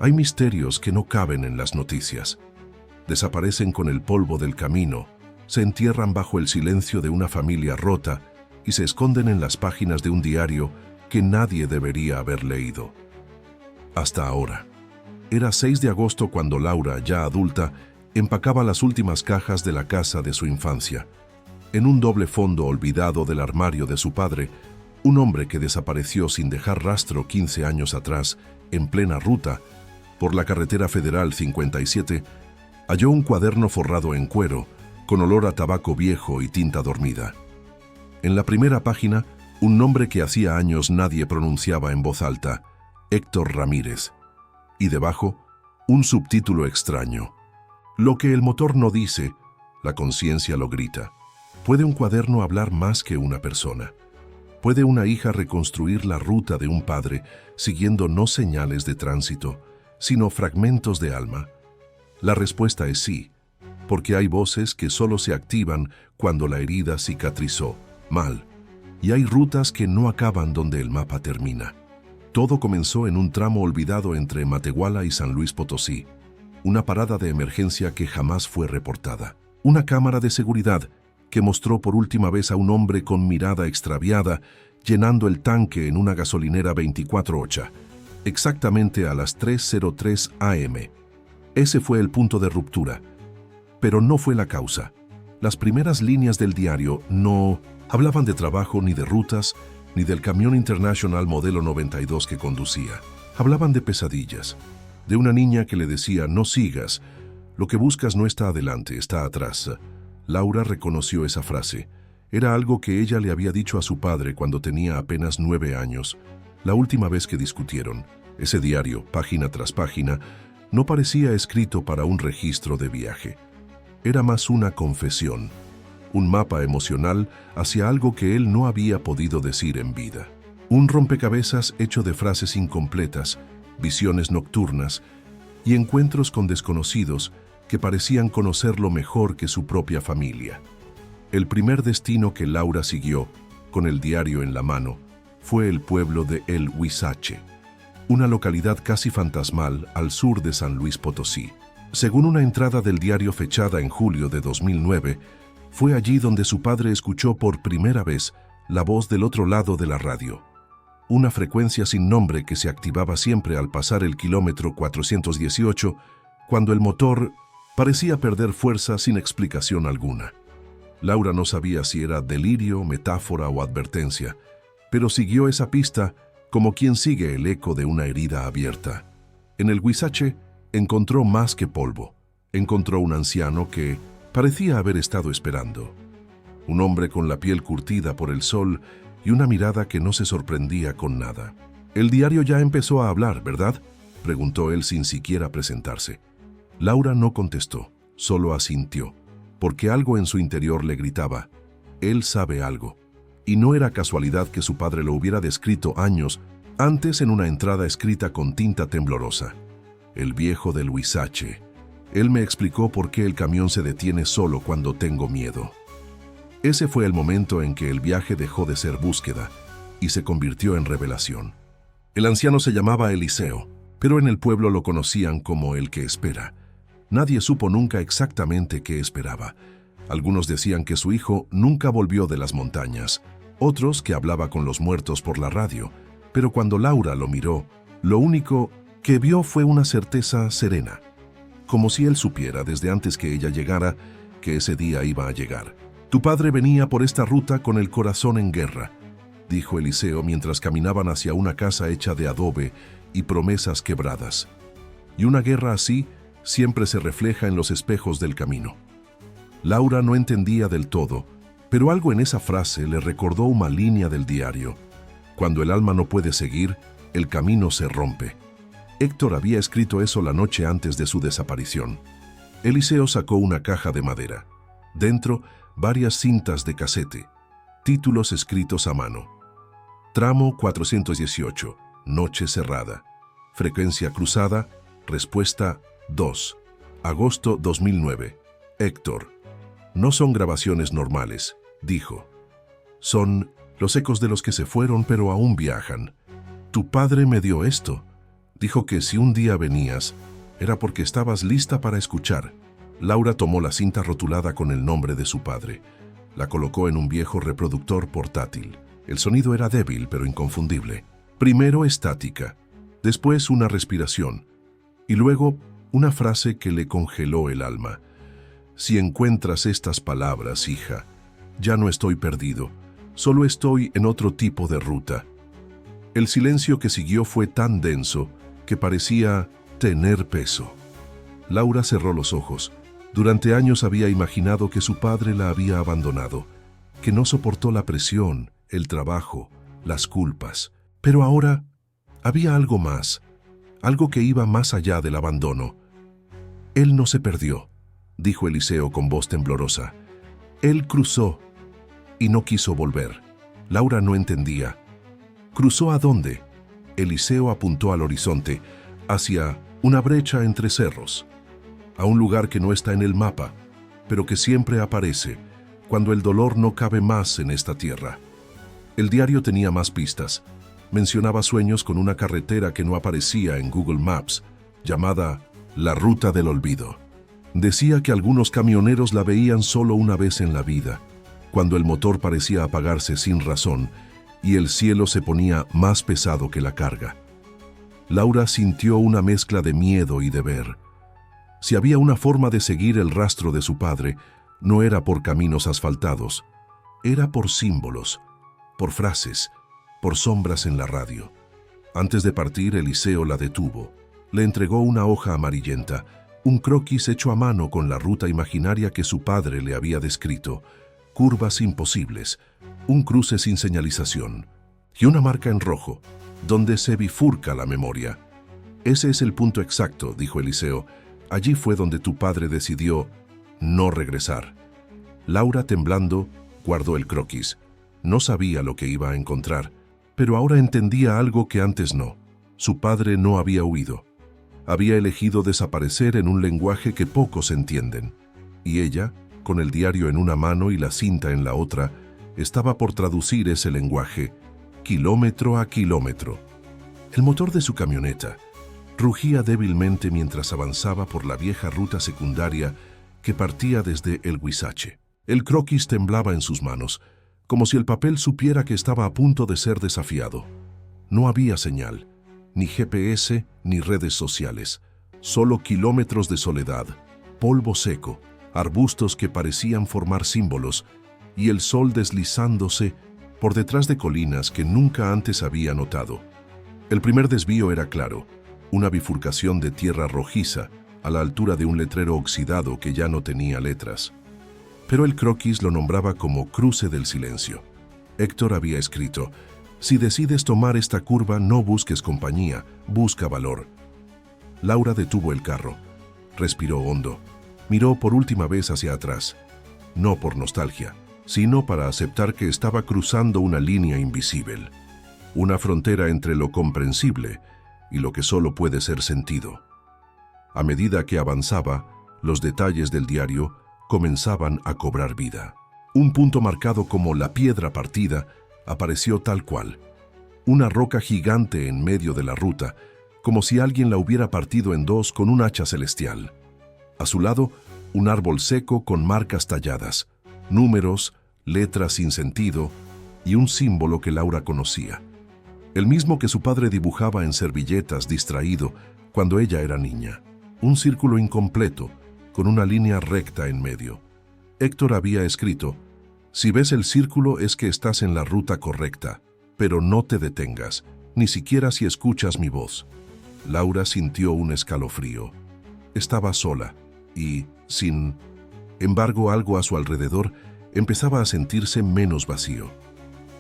Hay misterios que no caben en las noticias. Desaparecen con el polvo del camino, se entierran bajo el silencio de una familia rota y se esconden en las páginas de un diario que nadie debería haber leído. Hasta ahora. Era 6 de agosto cuando Laura, ya adulta, empacaba las últimas cajas de la casa de su infancia. En un doble fondo olvidado del armario de su padre, un hombre que desapareció sin dejar rastro 15 años atrás, en plena ruta, por la carretera federal 57, halló un cuaderno forrado en cuero, con olor a tabaco viejo y tinta dormida. En la primera página, un nombre que hacía años nadie pronunciaba en voz alta, Héctor Ramírez. Y debajo, un subtítulo extraño. Lo que el motor no dice, la conciencia lo grita. ¿Puede un cuaderno hablar más que una persona? ¿Puede una hija reconstruir la ruta de un padre siguiendo no señales de tránsito, sino fragmentos de alma? La respuesta es sí, porque hay voces que solo se activan cuando la herida cicatrizó mal, y hay rutas que no acaban donde el mapa termina. Todo comenzó en un tramo olvidado entre Matehuala y San Luis Potosí, una parada de emergencia que jamás fue reportada. Una cámara de seguridad que mostró por última vez a un hombre con mirada extraviada llenando el tanque en una gasolinera 24/8, exactamente a las 3:03 am. Ese fue el punto de ruptura, pero no fue la causa. Las primeras líneas del diario no hablaban de trabajo ni de rutas, ni del camión International modelo 92 que conducía. Hablaban de pesadillas, de una niña que le decía, no sigas, lo que buscas no está adelante, está atrás. Laura reconoció esa frase. Era algo que ella le había dicho a su padre cuando tenía apenas 9 años, la última vez que discutieron. Ese diario, página tras página, no parecía escrito para un registro de viaje. Era más una confesión, un mapa emocional hacia algo que él no había podido decir en vida. Un rompecabezas hecho de frases incompletas, visiones nocturnas y encuentros con desconocidos que parecían conocerlo mejor que su propia familia. El primer destino que Laura siguió, con el diario en la mano, fue el pueblo de El Huizache, una localidad casi fantasmal al sur de San Luis Potosí. Según una entrada del diario fechada en julio de 2009, fue allí donde su padre escuchó por primera vez la voz del otro lado de la radio. Una frecuencia sin nombre que se activaba siempre al pasar el kilómetro 418, cuando el motor parecía perder fuerza sin explicación alguna. Laura no sabía si era delirio, metáfora o advertencia, pero siguió esa pista como quien sigue el eco de una herida abierta. En el Huizache encontró más que polvo. Encontró un anciano que parecía haber estado esperando. Un hombre con la piel curtida por el sol y una mirada que no se sorprendía con nada. «El diario ya empezó a hablar, ¿verdad?», preguntó él sin siquiera presentarse. Laura no contestó, solo asintió, porque algo en su interior le gritaba, él sabe algo. Y no era casualidad que su padre lo hubiera descrito años antes en una entrada escrita con tinta temblorosa. El viejo del Huizache. Él me explicó por qué el camión se detiene solo cuando tengo miedo. Ese fue el momento en que el viaje dejó de ser búsqueda y se convirtió en revelación. El anciano se llamaba Eliseo, pero en el pueblo lo conocían como el que espera. Nadie supo nunca exactamente qué esperaba. Algunos decían que su hijo nunca volvió de las montañas, otros que hablaba con los muertos por la radio, pero cuando Laura lo miró, lo único que vio fue una certeza serena, como si él supiera desde antes que ella llegara que ese día iba a llegar. «Tu padre venía por esta ruta con el corazón en guerra», dijo Eliseo mientras caminaban hacia una casa hecha de adobe y promesas quebradas. Y una guerra así siempre se refleja en los espejos del camino. Laura no entendía del todo, pero algo en esa frase le recordó una línea del diario. Cuando el alma no puede seguir, el camino se rompe. Héctor había escrito eso la noche antes de su desaparición. Eliseo sacó una caja de madera. Dentro, varias cintas de casete, títulos escritos a mano. Tramo 418, noche cerrada. Frecuencia cruzada, respuesta 2. Agosto 2009. Héctor. No son grabaciones normales, dijo. Son los ecos de los que se fueron pero aún viajan. Tu padre me dio esto. Dijo que si un día venías, era porque estabas lista para escuchar. Laura tomó la cinta rotulada con el nombre de su padre. La colocó en un viejo reproductor portátil. El sonido era débil pero inconfundible. Primero estática, después una respiración, y luego una frase que le congeló el alma. Si encuentras estas palabras, hija, ya no estoy perdido, solo estoy en otro tipo de ruta. El silencio que siguió fue tan denso que parecía tener peso. Laura cerró los ojos. Durante años había imaginado que su padre la había abandonado, que no soportó la presión, el trabajo, las culpas. Pero ahora había algo más, algo que iba más allá del abandono. Él no se perdió, dijo Eliseo con voz temblorosa. Él cruzó y no quiso volver. Laura no entendía. ¿Cruzó a dónde? Eliseo apuntó al horizonte, hacia una brecha entre cerros, a un lugar que no está en el mapa, pero que siempre aparece cuando el dolor no cabe más en esta tierra. El diario tenía más pistas. Mencionaba sueños con una carretera que no aparecía en Google Maps, llamada La Ruta del Olvido. Decía que algunos camioneros la veían solo una vez en la vida, cuando el motor parecía apagarse sin razón y el cielo se ponía más pesado que la carga. Laura sintió una mezcla de miedo y deber. Si había una forma de seguir el rastro de su padre, no era por caminos asfaltados, era por símbolos, por frases, por sombras en la radio. Antes de partir, Eliseo la detuvo. Le entregó una hoja amarillenta, un croquis hecho a mano con la ruta imaginaria que su padre le había descrito, curvas imposibles, un cruce sin señalización y una marca en rojo, donde se bifurca la memoria. Ese es el punto exacto, dijo Eliseo. Allí fue donde tu padre decidió no regresar. Laura, temblando, guardó el croquis. No sabía lo que iba a encontrar, pero ahora entendía algo que antes no. Su padre no había huido. Había elegido desaparecer en un lenguaje que pocos entienden. Y ella, con el diario en una mano y la cinta en la otra, estaba por traducir ese lenguaje, kilómetro a kilómetro. El motor de su camioneta rugía débilmente mientras avanzaba por la vieja ruta secundaria que partía desde el Huizache. El croquis temblaba en sus manos, como si el papel supiera que estaba a punto de ser desafiado. No había señal, ni GPS, ni redes sociales, solo kilómetros de soledad, polvo seco, arbustos que parecían formar símbolos, y el sol deslizándose por detrás de colinas que nunca antes había notado. El primer desvío era claro, una bifurcación de tierra rojiza a la altura de un letrero oxidado que ya no tenía letras. Pero el croquis lo nombraba como Cruce del Silencio. Héctor había escrito: si decides tomar esta curva, no busques compañía, busca valor. Laura detuvo el carro, respiró hondo, miró por última vez hacia atrás, no por nostalgia, sino para aceptar que estaba cruzando una línea invisible, una frontera entre lo comprensible y lo que solo puede ser sentido. A medida que avanzaba, los detalles del diario comenzaban a cobrar vida. Un punto marcado como la piedra partida apareció tal cual, una roca gigante en medio de la ruta, como si alguien la hubiera partido en dos con un hacha celestial. A su lado, un árbol seco con marcas talladas, números, letras sin sentido y un símbolo que Laura conocía, el mismo que su padre dibujaba en servilletas distraído cuando ella era niña. Un círculo incompleto, con una línea recta en medio. Héctor había escrito: si ves el círculo es que estás en la ruta correcta, pero no te detengas, ni siquiera si escuchas mi voz. Laura sintió un escalofrío. Estaba sola y, sin embargo, algo a su alrededor empezaba a sentirse menos vacío.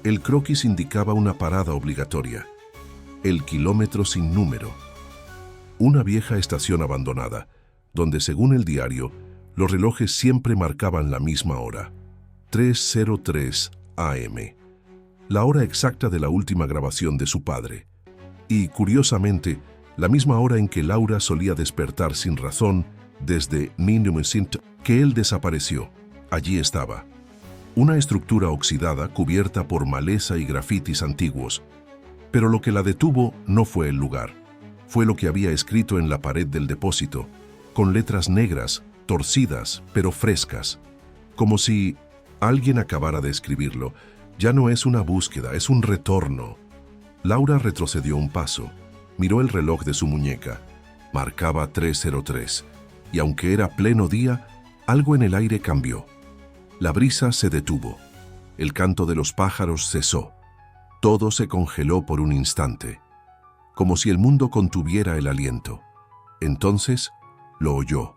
El croquis indicaba una parada obligatoria, el kilómetro sin número. Una vieja estación abandonada, donde según el diario, los relojes siempre marcaban la misma hora, 3:03 AM, la hora exacta de la última grabación de su padre. Y, curiosamente, la misma hora en que Laura solía despertar sin razón desde 1900 que él desapareció. Allí estaba, una estructura oxidada cubierta por maleza y grafitis antiguos. Pero lo que la detuvo no fue el lugar, Fue lo que había escrito en la pared del depósito, con letras negras, torcidas, pero frescas, como si alguien acabara de escribirlo. Ya no es una búsqueda, es un retorno. Laura retrocedió un paso, miró el reloj de su muñeca. Marcaba 3:03, y aunque era pleno día, algo en el aire cambió. La brisa se detuvo. El canto de los pájaros cesó. Todo se congeló por un instante, como si el mundo contuviera el aliento. Entonces lo oyó.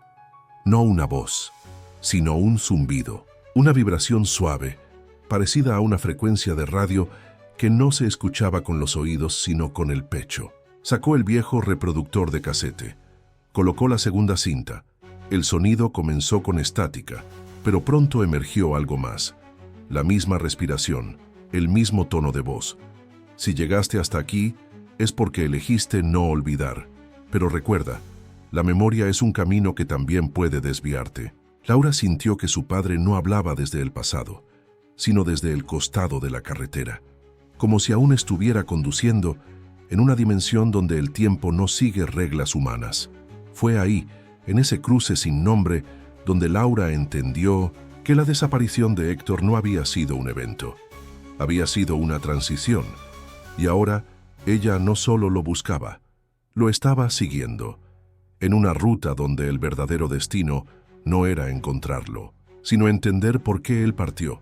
No una voz, sino un zumbido, una vibración suave, parecida a una frecuencia de radio que no se escuchaba con los oídos sino con el pecho. Sacó el viejo reproductor de casete. Colocó la segunda cinta. El sonido comenzó con estática, pero pronto emergió algo más. La misma respiración, el mismo tono de voz. Si llegaste hasta aquí, es porque elegiste no olvidar. Pero recuerda, la memoria es un camino que también puede desviarte. Laura sintió que su padre no hablaba desde el pasado, sino desde el costado de la carretera, como si aún estuviera conduciendo en una dimensión donde el tiempo no sigue reglas humanas. Fue ahí, en ese cruce sin nombre, donde Laura entendió que la desaparición de Héctor no había sido un evento, había sido una transición, y ahora ella no solo lo buscaba, lo estaba siguiendo, en una ruta donde el verdadero destino no era encontrarlo, sino entender por qué él partió.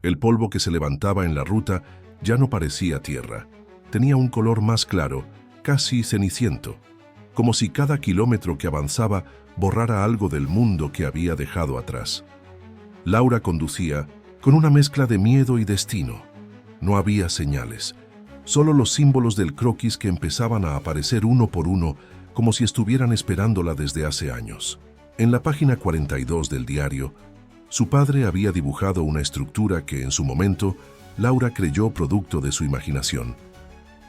El polvo que se levantaba en la ruta ya no parecía tierra, tenía un color más claro, casi ceniciento, como si cada kilómetro que avanzaba borrara algo del mundo que había dejado atrás. Laura conducía con una mezcla de miedo y destino. No había señales, solo los símbolos del croquis que empezaban a aparecer uno por uno, como si estuvieran esperándola desde hace años. En la página 42 del diario, su padre había dibujado una estructura que en su momento Laura creyó producto de su imaginación.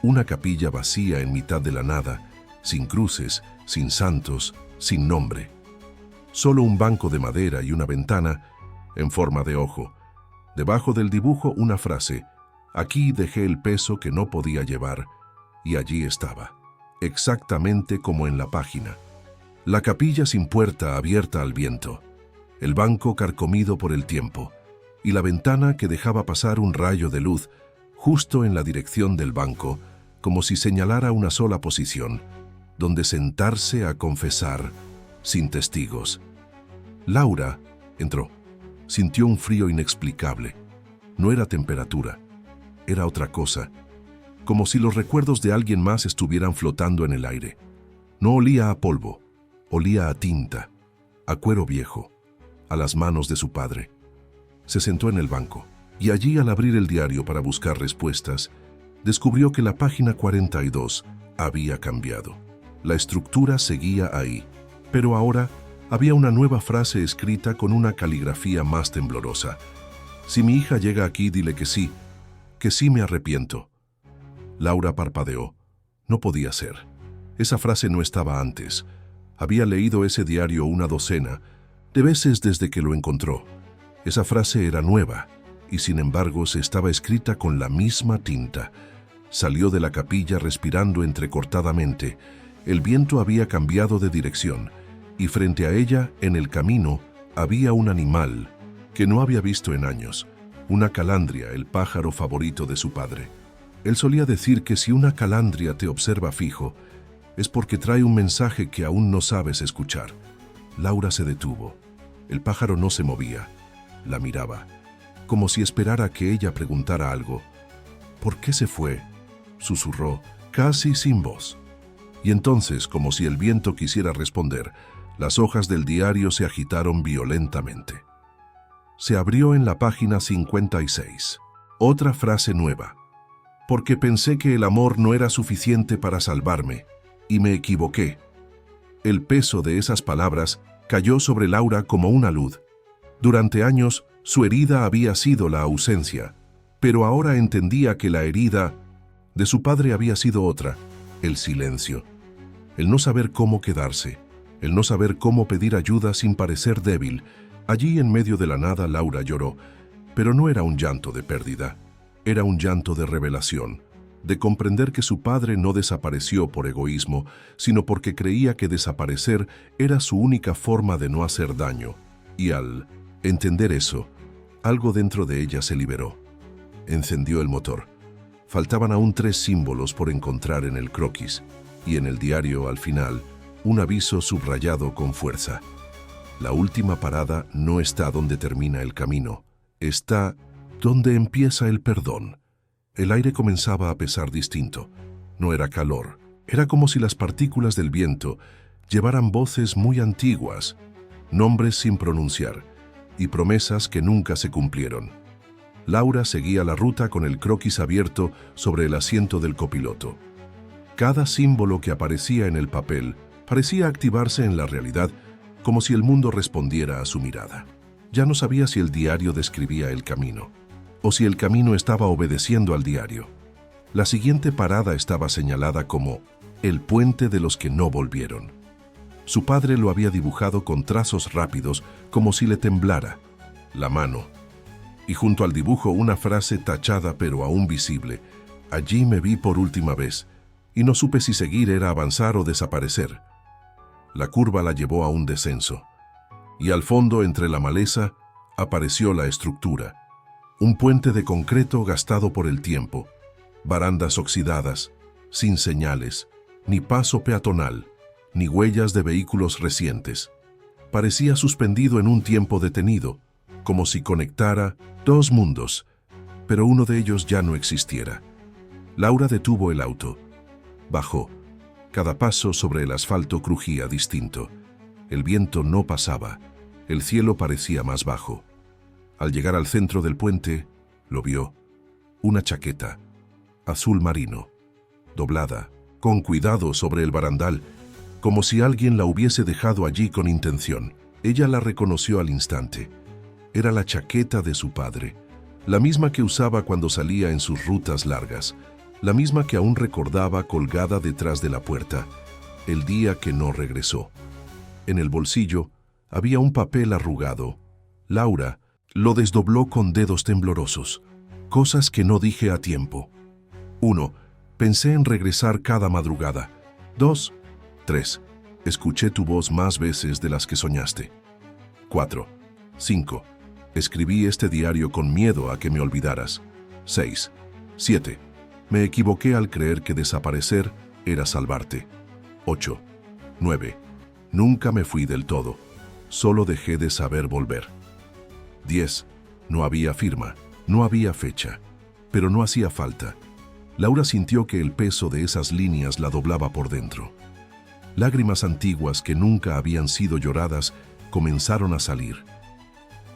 Una capilla vacía en mitad de la nada, sin cruces, sin santos, sin nombre. Solo un banco de madera y una ventana en forma de ojo. Debajo del dibujo una frase: «Aquí dejé el peso que no podía llevar», y allí estaba, exactamente como en la página. La capilla sin puerta abierta al viento, el banco carcomido por el tiempo, y la ventana que dejaba pasar un rayo de luz justo en la dirección del banco, como si señalara una sola posición, donde sentarse a confesar sin testigos. Laura entró. Sintió un frío inexplicable. No era temperatura, era otra cosa, como si los recuerdos de alguien más estuvieran flotando en el aire. No olía a polvo, olía a tinta, a cuero viejo, a las manos de su padre. Se sentó en el banco, y allí, al abrir el diario para buscar respuestas, descubrió que la página 42 había cambiado. La estructura seguía ahí, pero ahora había una nueva frase escrita con una caligrafía más temblorosa. «Si mi hija llega aquí, dile que sí me arrepiento». Laura parpadeó. No podía ser. Esa frase no estaba antes. Había leído ese diario una docena de veces desde que lo encontró. Esa frase era nueva, y sin embargo se estaba escrita con la misma tinta. Salió de la capilla respirando entrecortadamente. El viento había cambiado de dirección, y frente a ella, en el camino, había un animal que no había visto en años, una calandria, el pájaro favorito de su padre. Él solía decir que si una calandria te observa fijo, es porque trae un mensaje que aún no sabes escuchar. Laura se detuvo. El pájaro no se movía. La miraba, como si esperara que ella preguntara algo. «¿Por qué se fue?», susurró, casi sin voz. Y entonces, como si el viento quisiera responder, las hojas del diario se agitaron violentamente. Se abrió en la página 56. Otra frase nueva. «Porque pensé que el amor no era suficiente para salvarme, y me equivoqué». El peso de esas palabras cayó sobre Laura como una luz. Durante años, su herida había sido la ausencia, pero ahora entendía que la herida de su padre había sido otra: el silencio. El no saber cómo quedarse, el no saber cómo pedir ayuda sin parecer débil. Allí en medio de la nada Laura lloró, pero no era un llanto de pérdida, era un llanto de revelación. de comprender que su padre no desapareció por egoísmo, sino porque creía que desaparecer era su única forma de no hacer daño. Y al entender eso, algo dentro de ella se liberó. Encendió el motor. Faltaban aún 3 símbolos por encontrar en el croquis, y en el diario, al final, un aviso subrayado con fuerza. La última parada no está donde termina el camino, está donde empieza el perdón. El aire comenzaba a pesar distinto. No era calor, era como si las partículas del viento llevaran voces muy antiguas, nombres sin pronunciar y promesas que nunca se cumplieron. Laura seguía la ruta con el croquis abierto sobre el asiento del copiloto. Cada símbolo que aparecía en el papel parecía activarse en la realidad, como si el mundo respondiera a su mirada. Ya no sabía si el diario describía el camino, o si el camino estaba obedeciendo al diario. La siguiente parada estaba señalada como el puente de los que no volvieron. Su padre lo había dibujado con trazos rápidos, como si le temblara la mano. Y junto al dibujo una frase tachada pero aún visible: allí me vi por última vez, y no supe si seguir era avanzar o desaparecer. La curva la llevó a un descenso, y al fondo, entre la maleza, apareció la estructura. Un puente de concreto gastado por el tiempo, barandas oxidadas, sin señales, ni paso peatonal, ni huellas de vehículos recientes. Parecía suspendido en un tiempo detenido, como si conectara 2 mundos, pero uno de ellos ya no existiera. Laura detuvo el auto. Bajó. Cada paso sobre el asfalto crujía distinto. El viento no pasaba. El cielo parecía más bajo. Al llegar al centro del puente, lo vio. Una chaqueta, azul marino, doblada, con cuidado sobre el barandal, como si alguien la hubiese dejado allí con intención. Ella la reconoció al instante. Era la chaqueta de su padre, la misma que usaba cuando salía en sus rutas largas, la misma que aún recordaba colgada detrás de la puerta, el día que no regresó. En el bolsillo había un papel arrugado. Laura lo desdobló con dedos temblorosos. Cosas que no dije a tiempo. 1. Pensé en regresar cada madrugada. 2. 3. Escuché tu voz más veces de las que soñaste. 4. 5. Escribí este diario con miedo a que me olvidaras. 6. 7. Me equivoqué al creer que desaparecer era salvarte. 8. 9. Nunca me fui del todo. Solo dejé de saber volver. 10. No había firma, no había fecha, pero no hacía falta. Laura sintió que el peso de esas líneas la doblaba por dentro. Lágrimas antiguas que nunca habían sido lloradas comenzaron a salir.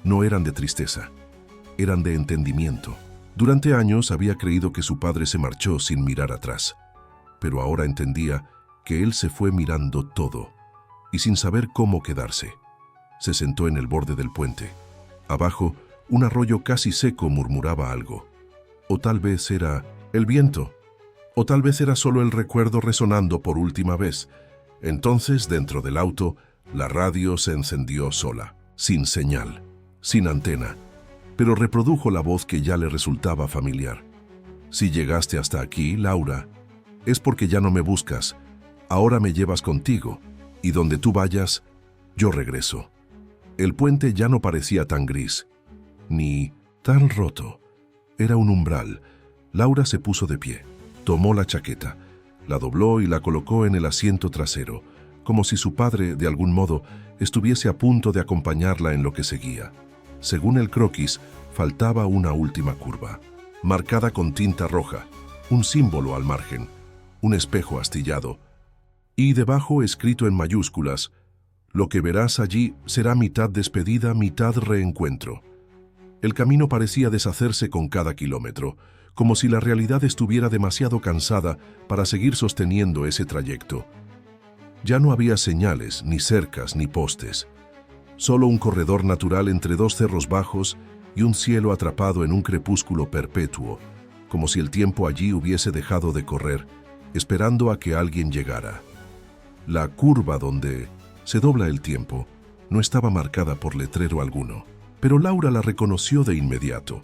No eran de tristeza, eran de entendimiento. Durante años había creído que su padre se marchó sin mirar atrás, pero ahora entendía que él se fue mirando todo y sin saber cómo quedarse. Se sentó en el borde del puente. Abajo, un arroyo casi seco murmuraba algo. O tal vez era el viento, o tal vez era solo el recuerdo resonando por última vez. Entonces, dentro del auto, la radio se encendió sola, sin señal, sin antena, pero reprodujo la voz que ya le resultaba familiar. Si llegaste hasta aquí, Laura, es porque ya no me buscas. Ahora me llevas contigo, y donde tú vayas, yo regreso. El puente ya no parecía tan gris, ni tan roto. Era un umbral. Laura se puso de pie, tomó la chaqueta, la dobló y la colocó en el asiento trasero, como si su padre, de algún modo, estuviese a punto de acompañarla en lo que seguía. Según el croquis, faltaba una última curva, marcada con tinta roja, un símbolo al margen, un espejo astillado, y debajo escrito en mayúsculas: lo que verás allí será mitad despedida, mitad reencuentro. El camino parecía deshacerse con cada kilómetro, como si la realidad estuviera demasiado cansada para seguir sosteniendo ese trayecto. Ya no había señales, ni cercas, ni postes. Solo un corredor natural entre 2 cerros bajos y un cielo atrapado en un crepúsculo perpetuo, como si el tiempo allí hubiese dejado de correr, esperando a que alguien llegara. La curva donde se dobla el tiempo no estaba marcada por letrero alguno, pero Laura la reconoció de inmediato,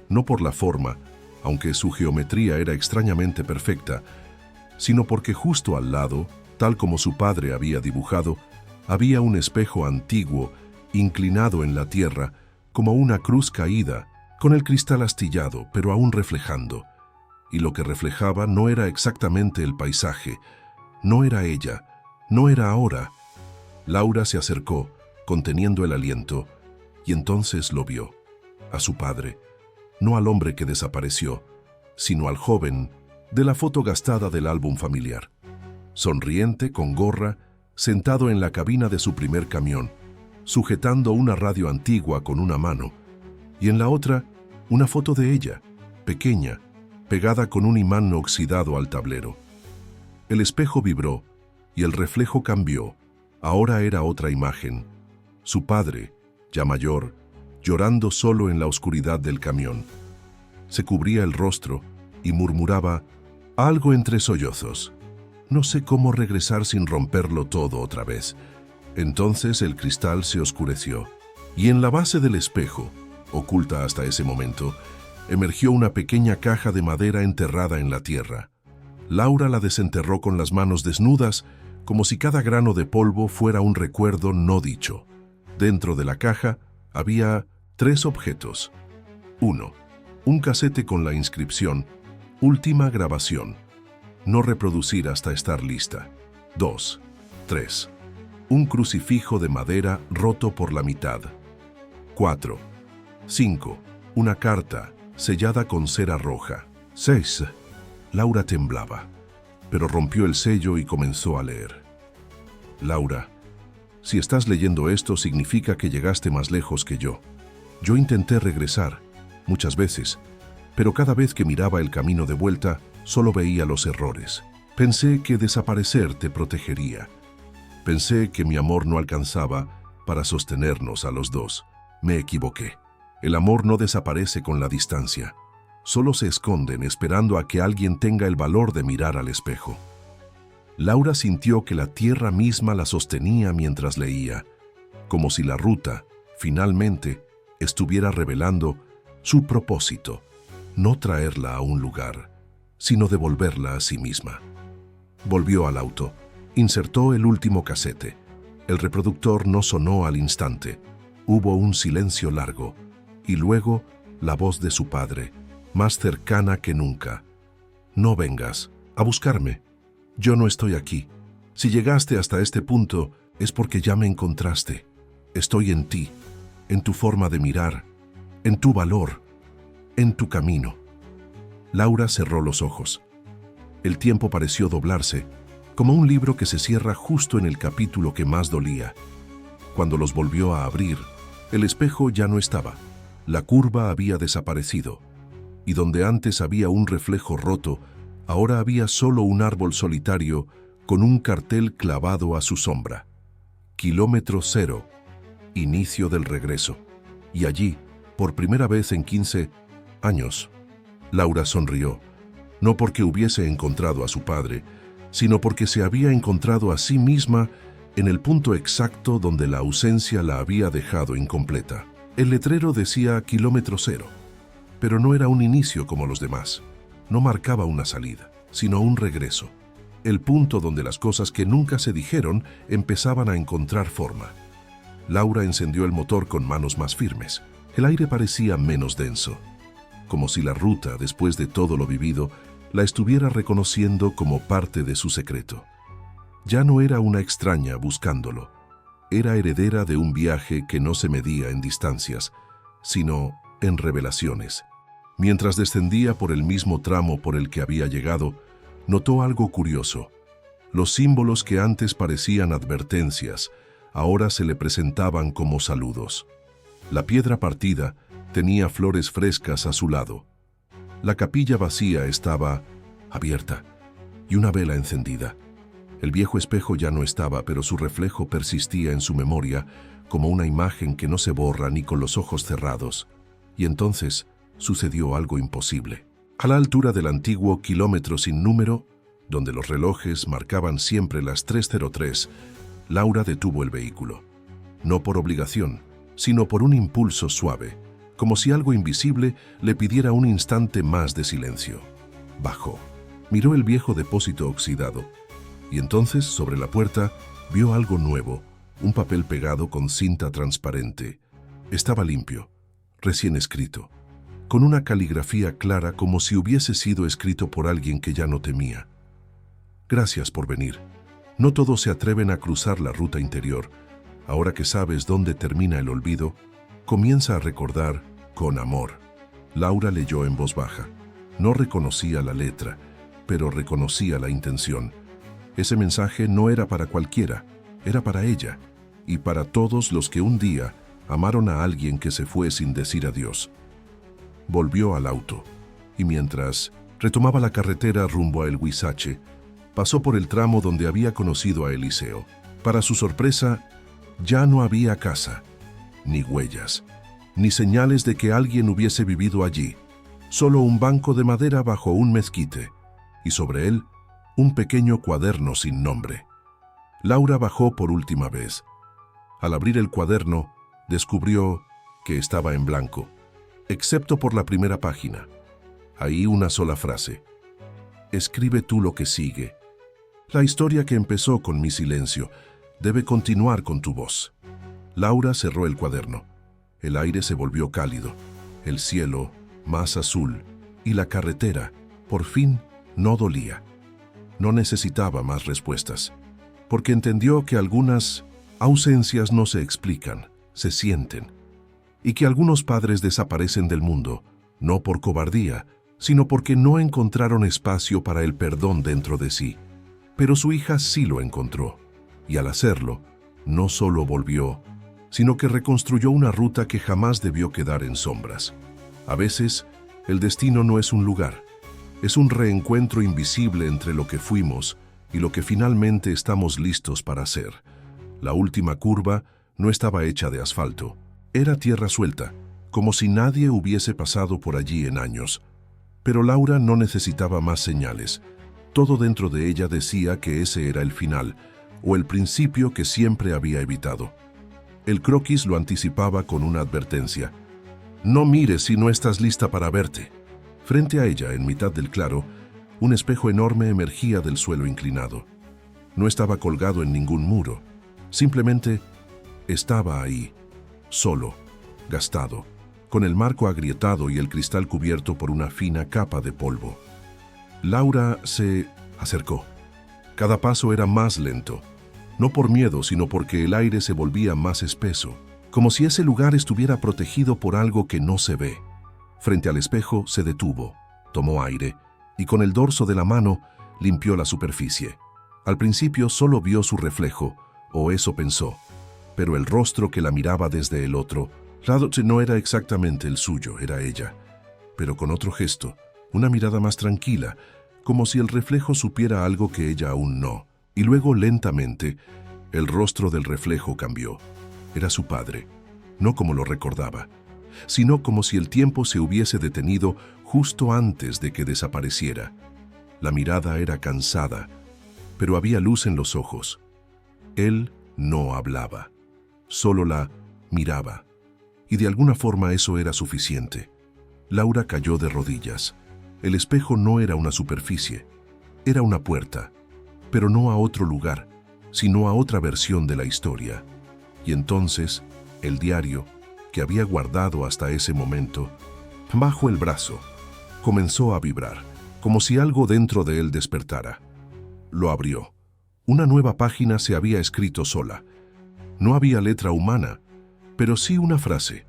no por la forma, aunque su geometría era extrañamente perfecta, sino porque justo al lado, tal como su padre había dibujado, había un espejo antiguo, inclinado en la tierra, como una cruz caída, con el cristal astillado, pero aún reflejando. Y lo que reflejaba no era exactamente el paisaje, no era ella, no era ahora. Laura se acercó, conteniendo el aliento, y entonces lo vio, a su padre, no al hombre que desapareció, sino al joven de la foto gastada del álbum familiar. Sonriente, con gorra, sentado en la cabina de su primer camión, sujetando una radio antigua con una mano, y en la otra, una foto de ella, pequeña, pegada con un imán oxidado al tablero. El espejo vibró y el reflejo cambió. Ahora era otra imagen. Su padre, ya mayor, llorando solo en la oscuridad del camión. Se cubría el rostro y murmuraba algo entre sollozos. No sé cómo regresar sin romperlo todo otra vez. Entonces el cristal se oscureció y en la base del espejo, oculta hasta ese momento, emergió una pequeña caja de madera enterrada en la tierra. Laura la desenterró con las manos desnudas, como si cada grano de polvo fuera un recuerdo no dicho. Dentro de la caja había 3 objetos. 1. Un casete con la inscripción Última grabación. No reproducir hasta estar lista. 2. 3. Un crucifijo de madera roto por la mitad. 4. 5. Una carta sellada con cera roja. 6. Laura temblaba, pero rompió el sello y comenzó a leer. Laura, si estás leyendo esto significa que llegaste más lejos que yo. Yo intenté regresar, muchas veces, pero cada vez que miraba el camino de vuelta, solo veía los errores. Pensé que desaparecer te protegería. Pensé que mi amor no alcanzaba para sostenernos a los dos. Me equivoqué. El amor no desaparece con la distancia. Solo se esconden esperando a que alguien tenga el valor de mirar al espejo. Laura sintió que la tierra misma la sostenía mientras leía, como si la ruta, finalmente, estuviera revelando su propósito, no traerla a un lugar, sino devolverla a sí misma. Volvió al auto, insertó el último casete. El reproductor no sonó al instante. Hubo un silencio largo, y luego la voz de su padre, más cercana que nunca. No vengas a buscarme. Yo no estoy aquí. Si llegaste hasta este punto, es porque ya me encontraste. Estoy en ti, en tu forma de mirar, en tu valor, en tu camino. Laura cerró los ojos. El tiempo pareció doblarse, como un libro que se cierra justo en el capítulo que más dolía. Cuando los volvió a abrir, el espejo ya no estaba. La curva había desaparecido, y donde antes había un reflejo roto, ahora había solo un árbol solitario con un cartel clavado a su sombra. Kilómetro cero, inicio del regreso. Y allí, por primera vez en 15 años, Laura sonrió, no porque hubiese encontrado a su padre, sino porque se había encontrado a sí misma en el punto exacto donde la ausencia la había dejado incompleta. El letrero decía kilómetro cero, pero no era un inicio como los demás. No marcaba una salida, sino un regreso. El punto donde las cosas que nunca se dijeron empezaban a encontrar forma. Laura encendió el motor con manos más firmes. El aire parecía menos denso, como si la ruta, después de todo lo vivido, la estuviera reconociendo como parte de su secreto. Ya no era una extraña buscándolo. Era heredera de un viaje que no se medía en distancias, sino en revelaciones. Mientras descendía por el mismo tramo por el que había llegado, notó algo curioso. Los símbolos que antes parecían advertencias, ahora se le presentaban como saludos. La piedra partida tenía flores frescas a su lado. La capilla vacía estaba abierta y una vela encendida. El viejo espejo ya no estaba, pero su reflejo persistía en su memoria como una imagen que no se borra ni con los ojos cerrados. Y entonces sucedió algo imposible. A la altura del antiguo kilómetro sin número, donde los relojes marcaban siempre las 3:03, Laura detuvo el vehículo. No por obligación, sino por un impulso suave, como si algo invisible le pidiera un instante más de silencio. Bajó, miró el viejo depósito oxidado, y entonces, sobre la puerta, vio algo nuevo, un papel pegado con cinta transparente. Estaba limpio, recién escrito, con una caligrafía clara como si hubiese sido escrito por alguien que ya no temía. Gracias por venir. No todos se atreven a cruzar la ruta interior. Ahora que sabes dónde termina el olvido, comienza a recordar con amor. Laura leyó en voz baja. No reconocía la letra, pero reconocía la intención. Ese mensaje no era para cualquiera, era para ella y para todos los que un día amaron a alguien que se fue sin decir adiós. Volvió al auto y mientras retomaba la carretera rumbo a El Huizache, pasó por el tramo donde había conocido a Eliseo. Para su sorpresa, ya no había casa, ni huellas, ni señales de que alguien hubiese vivido allí. Solo un banco de madera bajo un mezquite, y sobre él, un pequeño cuaderno sin nombre. Laura bajó por última vez. Al abrir el cuaderno, descubrió que estaba en blanco, excepto por la primera página. Ahí una sola frase. Escribe tú lo que sigue. La historia que empezó con mi silencio debe continuar con tu voz. Laura cerró el cuaderno. El aire se volvió cálido, el cielo más azul y la carretera, por fin, no dolía. No necesitaba más respuestas, porque entendió que algunas ausencias no se explican, se sienten, y que algunos padres desaparecen del mundo, no por cobardía, sino porque no encontraron espacio para el perdón dentro de sí. Pero su hija sí lo encontró, y al hacerlo, no solo volvió, sino que reconstruyó una ruta que jamás debió quedar en sombras. A veces, el destino no es un lugar, es un reencuentro invisible entre lo que fuimos y lo que finalmente estamos listos para hacer. La última curva no estaba hecha de asfalto, era tierra suelta, como si nadie hubiese pasado por allí en años. Pero Laura no necesitaba más señales. Todo dentro de ella decía que ese era el final, o el principio que siempre había evitado. El croquis lo anticipaba con una advertencia. No mires si no estás lista para verte. Frente a ella, en mitad del claro, un espejo enorme emergía del suelo inclinado. No estaba colgado en ningún muro, simplemente estaba ahí, solo, gastado, con el marco agrietado y el cristal cubierto por una fina capa de polvo. Laura se acercó. Cada paso era más lento, no por miedo, sino porque el aire se volvía más espeso, como si ese lugar estuviera protegido por algo que no se ve. Frente al espejo se detuvo, tomó aire y con el dorso de la mano limpió la superficie. Al principio solo vio su reflejo, o eso pensó, pero el rostro que la miraba desde el otro lado no era exactamente el suyo, era ella, pero con otro gesto, una mirada más tranquila, como si el reflejo supiera algo que ella aún no. Y luego, lentamente, el rostro del reflejo cambió. Era su padre, no como lo recordaba, sino como si el tiempo se hubiese detenido justo antes de que desapareciera. La mirada era cansada, pero había luz en los ojos. Él no hablaba, solo la miraba, y de alguna forma eso era suficiente. Laura cayó de rodillas. El espejo no era una superficie, era una puerta, pero no a otro lugar, sino a otra versión de la historia. Y entonces, el diario, que había guardado hasta ese momento, bajo el brazo, comenzó a vibrar, como si algo dentro de él despertara. Lo abrió. Una nueva página se había escrito sola. No había letra humana, pero sí una frase,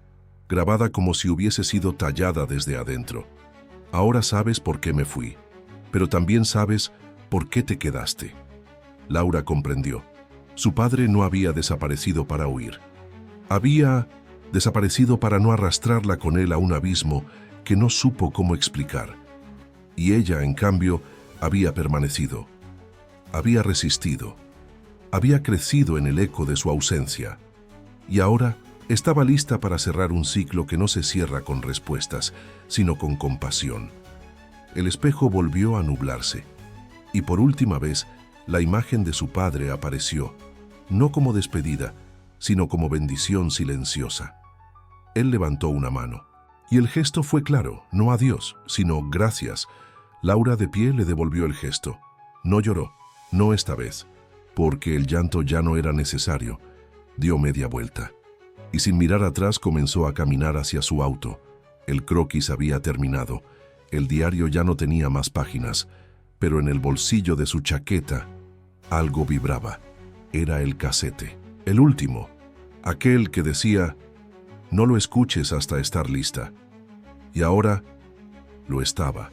grabada como si hubiese sido tallada desde adentro. Ahora sabes por qué me fui, pero también sabes por qué te quedaste. Laura comprendió. Su padre no había desaparecido para huir. Había desaparecido para no arrastrarla con él a un abismo que no supo cómo explicar. Y ella, en cambio, había permanecido. Había resistido. Había crecido en el eco de su ausencia. Y ahora estaba lista para cerrar un ciclo que no se cierra con respuestas, sino con compasión. El espejo volvió a nublarse, y por última vez la imagen de su padre apareció, no como despedida, sino como bendición silenciosa. Él levantó una mano. Y el gesto fue claro, no adiós, sino gracias. Laura de pie le devolvió el gesto. No lloró, no esta vez, porque el llanto ya no era necesario. Dio media vuelta y sin mirar atrás comenzó a caminar hacia su auto. El croquis había terminado, el diario ya no tenía más páginas, pero en el bolsillo de su chaqueta algo vibraba. Era el casete, el último, aquel que decía, no lo escuches hasta estar lista. Y ahora lo estaba.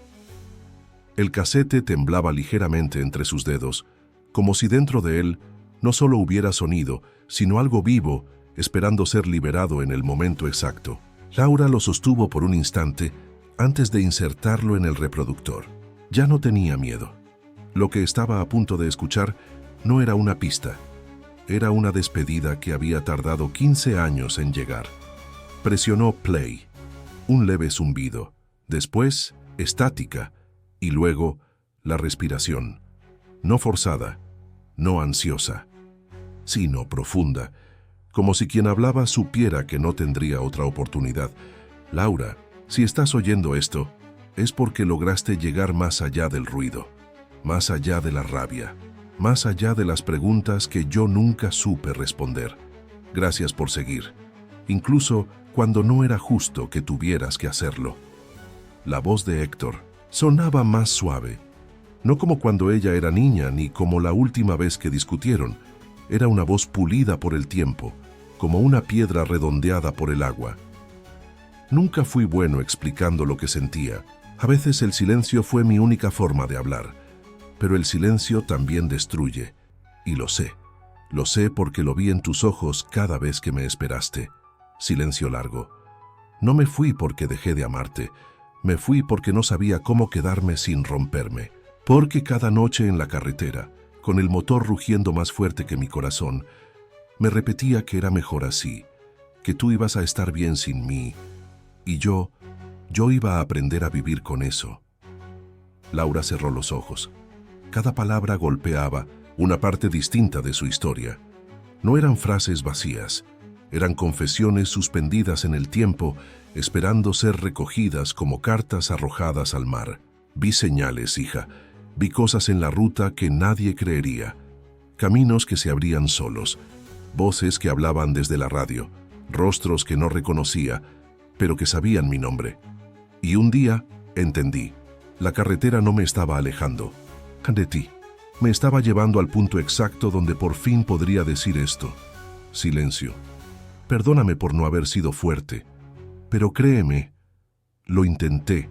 El casete temblaba ligeramente entre sus dedos, como si dentro de él no solo hubiera sonido, sino algo vivo, esperando ser liberado en el momento exacto. Laura lo sostuvo por un instante antes de insertarlo en el reproductor. Ya no tenía miedo. Lo que estaba a punto de escuchar no era una pista. Era una despedida que había tardado 15 años en llegar. Presionó play. Un leve zumbido. Después, estática. Y luego, la respiración. No forzada, no ansiosa, sino profunda, como si quien hablaba supiera que no tendría otra oportunidad. Laura, si estás oyendo esto, es porque lograste llegar más allá del ruido, más allá de la rabia, más allá de las preguntas que yo nunca supe responder. Gracias por seguir, incluso cuando no era justo que tuvieras que hacerlo. La voz de Héctor sonaba más suave, no como cuando ella era niña ni como la última vez que discutieron. Era una voz pulida por el tiempo, como una piedra redondeada por el agua. Nunca fui bueno explicando lo que sentía. A veces el silencio fue mi única forma de hablar, pero el silencio también destruye, y lo sé. Lo sé porque lo vi en tus ojos cada vez que me esperaste. Silencio largo. No me fui porque dejé de amarte. Me fui porque no sabía cómo quedarme sin romperme. Porque cada noche en la carretera, con el motor rugiendo más fuerte que mi corazón, me repetía que era mejor así, que tú ibas a estar bien sin mí, y yo iba a aprender a vivir con eso. Laura cerró los ojos. Cada palabra golpeaba una parte distinta de su historia. No eran frases vacías, eran confesiones suspendidas en el tiempo, esperando ser recogidas como cartas arrojadas al mar. Vi señales, hija. Vi cosas en la ruta que nadie creería. Caminos que se abrían solos. Voces que hablaban desde la radio. Rostros que no reconocía, pero que sabían mi nombre. Y un día entendí. La carretera no me estaba alejando de ti. Me estaba llevando al punto exacto donde por fin podría decir esto. Silencio. Perdóname por no haber sido fuerte. Pero créeme, lo intenté,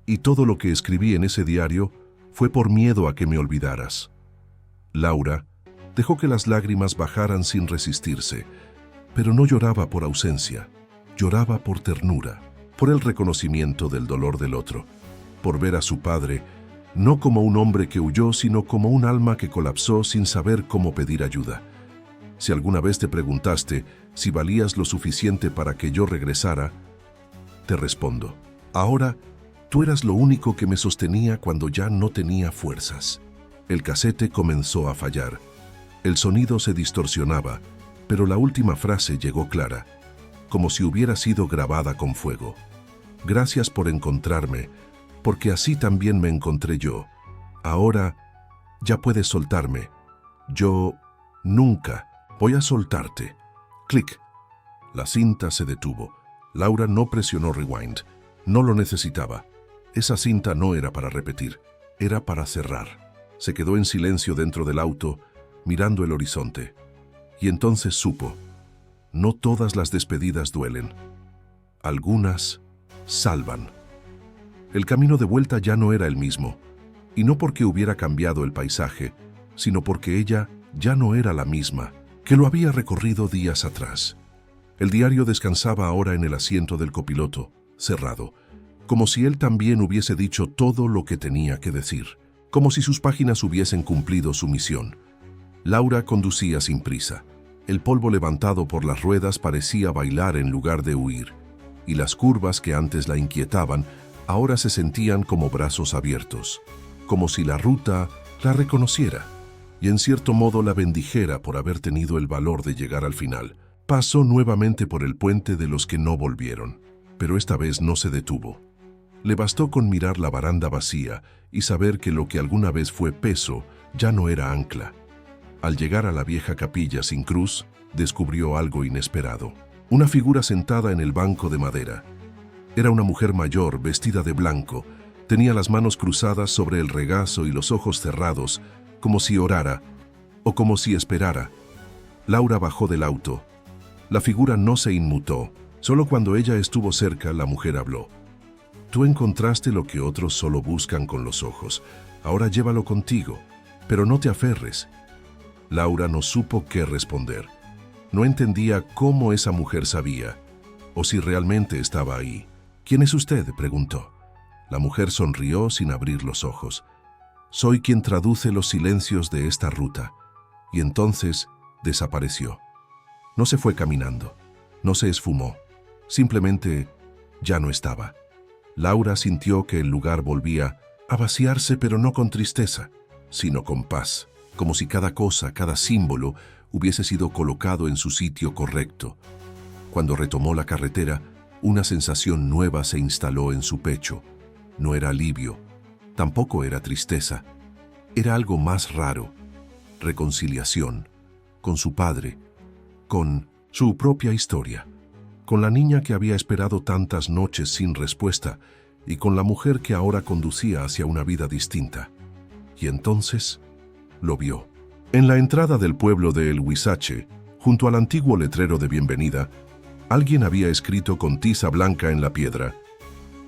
y todo lo que escribí en ese diario fue por miedo a que me olvidaras. Laura dejó que las lágrimas bajaran sin resistirse, pero no lloraba por ausencia, lloraba por ternura, por el reconocimiento del dolor del otro, por ver a su padre, no como un hombre que huyó, sino como un alma que colapsó sin saber cómo pedir ayuda. Si alguna vez te preguntaste si valías lo suficiente para que yo regresara, te respondo, ahora tú eras lo único que me sostenía cuando ya no tenía fuerzas. El casete comenzó a fallar. El sonido se distorsionaba, pero la última frase llegó clara, como si hubiera sido grabada con fuego. Gracias por encontrarme, porque así también me encontré yo. Ahora ya puedes soltarme. Yo nunca voy a soltarte. Clic. La cinta se detuvo. Laura no presionó rewind. No lo necesitaba. Esa cinta no era para repetir, era para cerrar. Se quedó en silencio dentro del auto, mirando el horizonte. Y entonces supo, no todas las despedidas duelen. Algunas salvan. El camino de vuelta ya no era el mismo, y no porque hubiera cambiado el paisaje, sino porque ella ya no era la misma que lo había recorrido días atrás. El diario descansaba ahora en el asiento del copiloto, cerrado, como si él también hubiese dicho todo lo que tenía que decir, como si sus páginas hubiesen cumplido su misión. Laura conducía sin prisa. El polvo levantado por las ruedas parecía bailar en lugar de huir, y las curvas que antes la inquietaban ahora se sentían como brazos abiertos, como si la ruta la reconociera y en cierto modo la bendijera por haber tenido el valor de llegar al final. Pasó nuevamente por el puente de los que no volvieron. pero esta vez no se detuvo. Le bastó con mirar la baranda vacía y saber que lo que alguna vez fue peso ya no era ancla. Al llegar a la vieja capilla sin cruz, descubrió algo inesperado. Una figura sentada en el banco de madera. Era una mujer mayor, vestida de blanco. Tenía las manos cruzadas sobre el regazo y los ojos cerrados, como si orara o como si esperara. Laura bajó del auto. La figura no se inmutó. Solo cuando ella estuvo cerca, la mujer habló. Tú encontraste lo que otros solo buscan con los ojos. Ahora llévalo contigo, pero no te aferres. Laura no supo qué responder. No entendía cómo esa mujer sabía, o si realmente estaba ahí. ¿Quién es usted?, preguntó. La mujer sonrió sin abrir los ojos. Soy quien traduce los silencios de esta ruta. Y entonces desapareció. No se fue caminando, no se esfumó, simplemente ya no estaba. Laura sintió que el lugar volvía a vaciarse, pero no con tristeza, sino con paz, como si cada cosa, cada símbolo, hubiese sido colocado en su sitio correcto. Cuando retomó la carretera, una sensación nueva se instaló en su pecho. No era alivio, tampoco era tristeza. Era algo más raro, reconciliación, con su padre, con su propia historia, con la niña que había esperado tantas noches sin respuesta y con la mujer que ahora conducía hacia una vida distinta. Y entonces lo vio. En la entrada del pueblo de El Huizache, junto al antiguo letrero de bienvenida, alguien había escrito con tiza blanca en la piedra: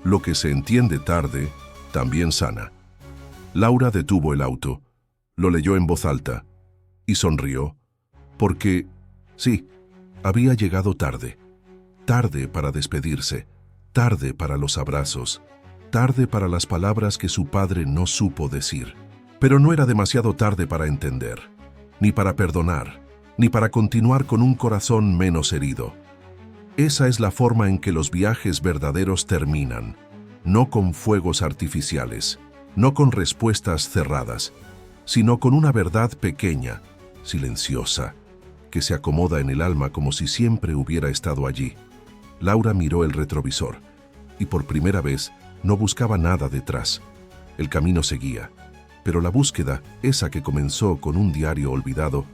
lo que se entiende tarde, también sana. Laura detuvo el auto, lo leyó en voz alta y sonrió, porque, sí, había llegado tarde. Tarde para despedirse, tarde para los abrazos, tarde para las palabras que su padre no supo decir. Pero no era demasiado tarde para entender, ni para perdonar, ni para continuar con un corazón menos herido. Esa es la forma en que los viajes verdaderos terminan, no con fuegos artificiales, no con respuestas cerradas, sino con una verdad pequeña, silenciosa, que se acomoda en el alma como si siempre hubiera estado allí. Laura miró el retrovisor y por primera vez no buscaba nada detrás. El camino seguía, pero la búsqueda, esa que comenzó con un diario olvidado,